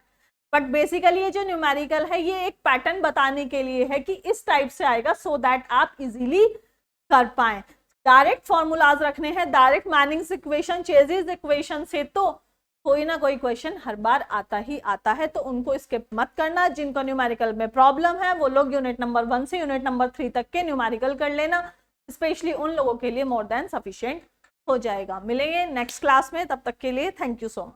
बट बेसिकली ये जो न्यूमेरिकल है ये एक पैटर्न बताने के लिए है कि इस टाइप से आएगा, सो दैट आप इजीली कर पाएं। डायरेक्ट फॉर्मूलाज रखने हैं, direct Manning's equation, chassis equation से तो कोई ना कोई क्वेश्चन हर बार आता ही आता है, तो उनको स्किप मत करना। जिनको न्यूमेरिकल में प्रॉब्लम है वो लोग यूनिट नंबर 1 से यूनिट नंबर 3 तक के न्यूमेरिकल कर लेना, स्पेशली उन लोगों के लिए मोर देन सफिशिएंट हो जाएगा। मिलेंगे नेक्स्ट क्लास में, तब तक के लिए थैंक यू सो मच।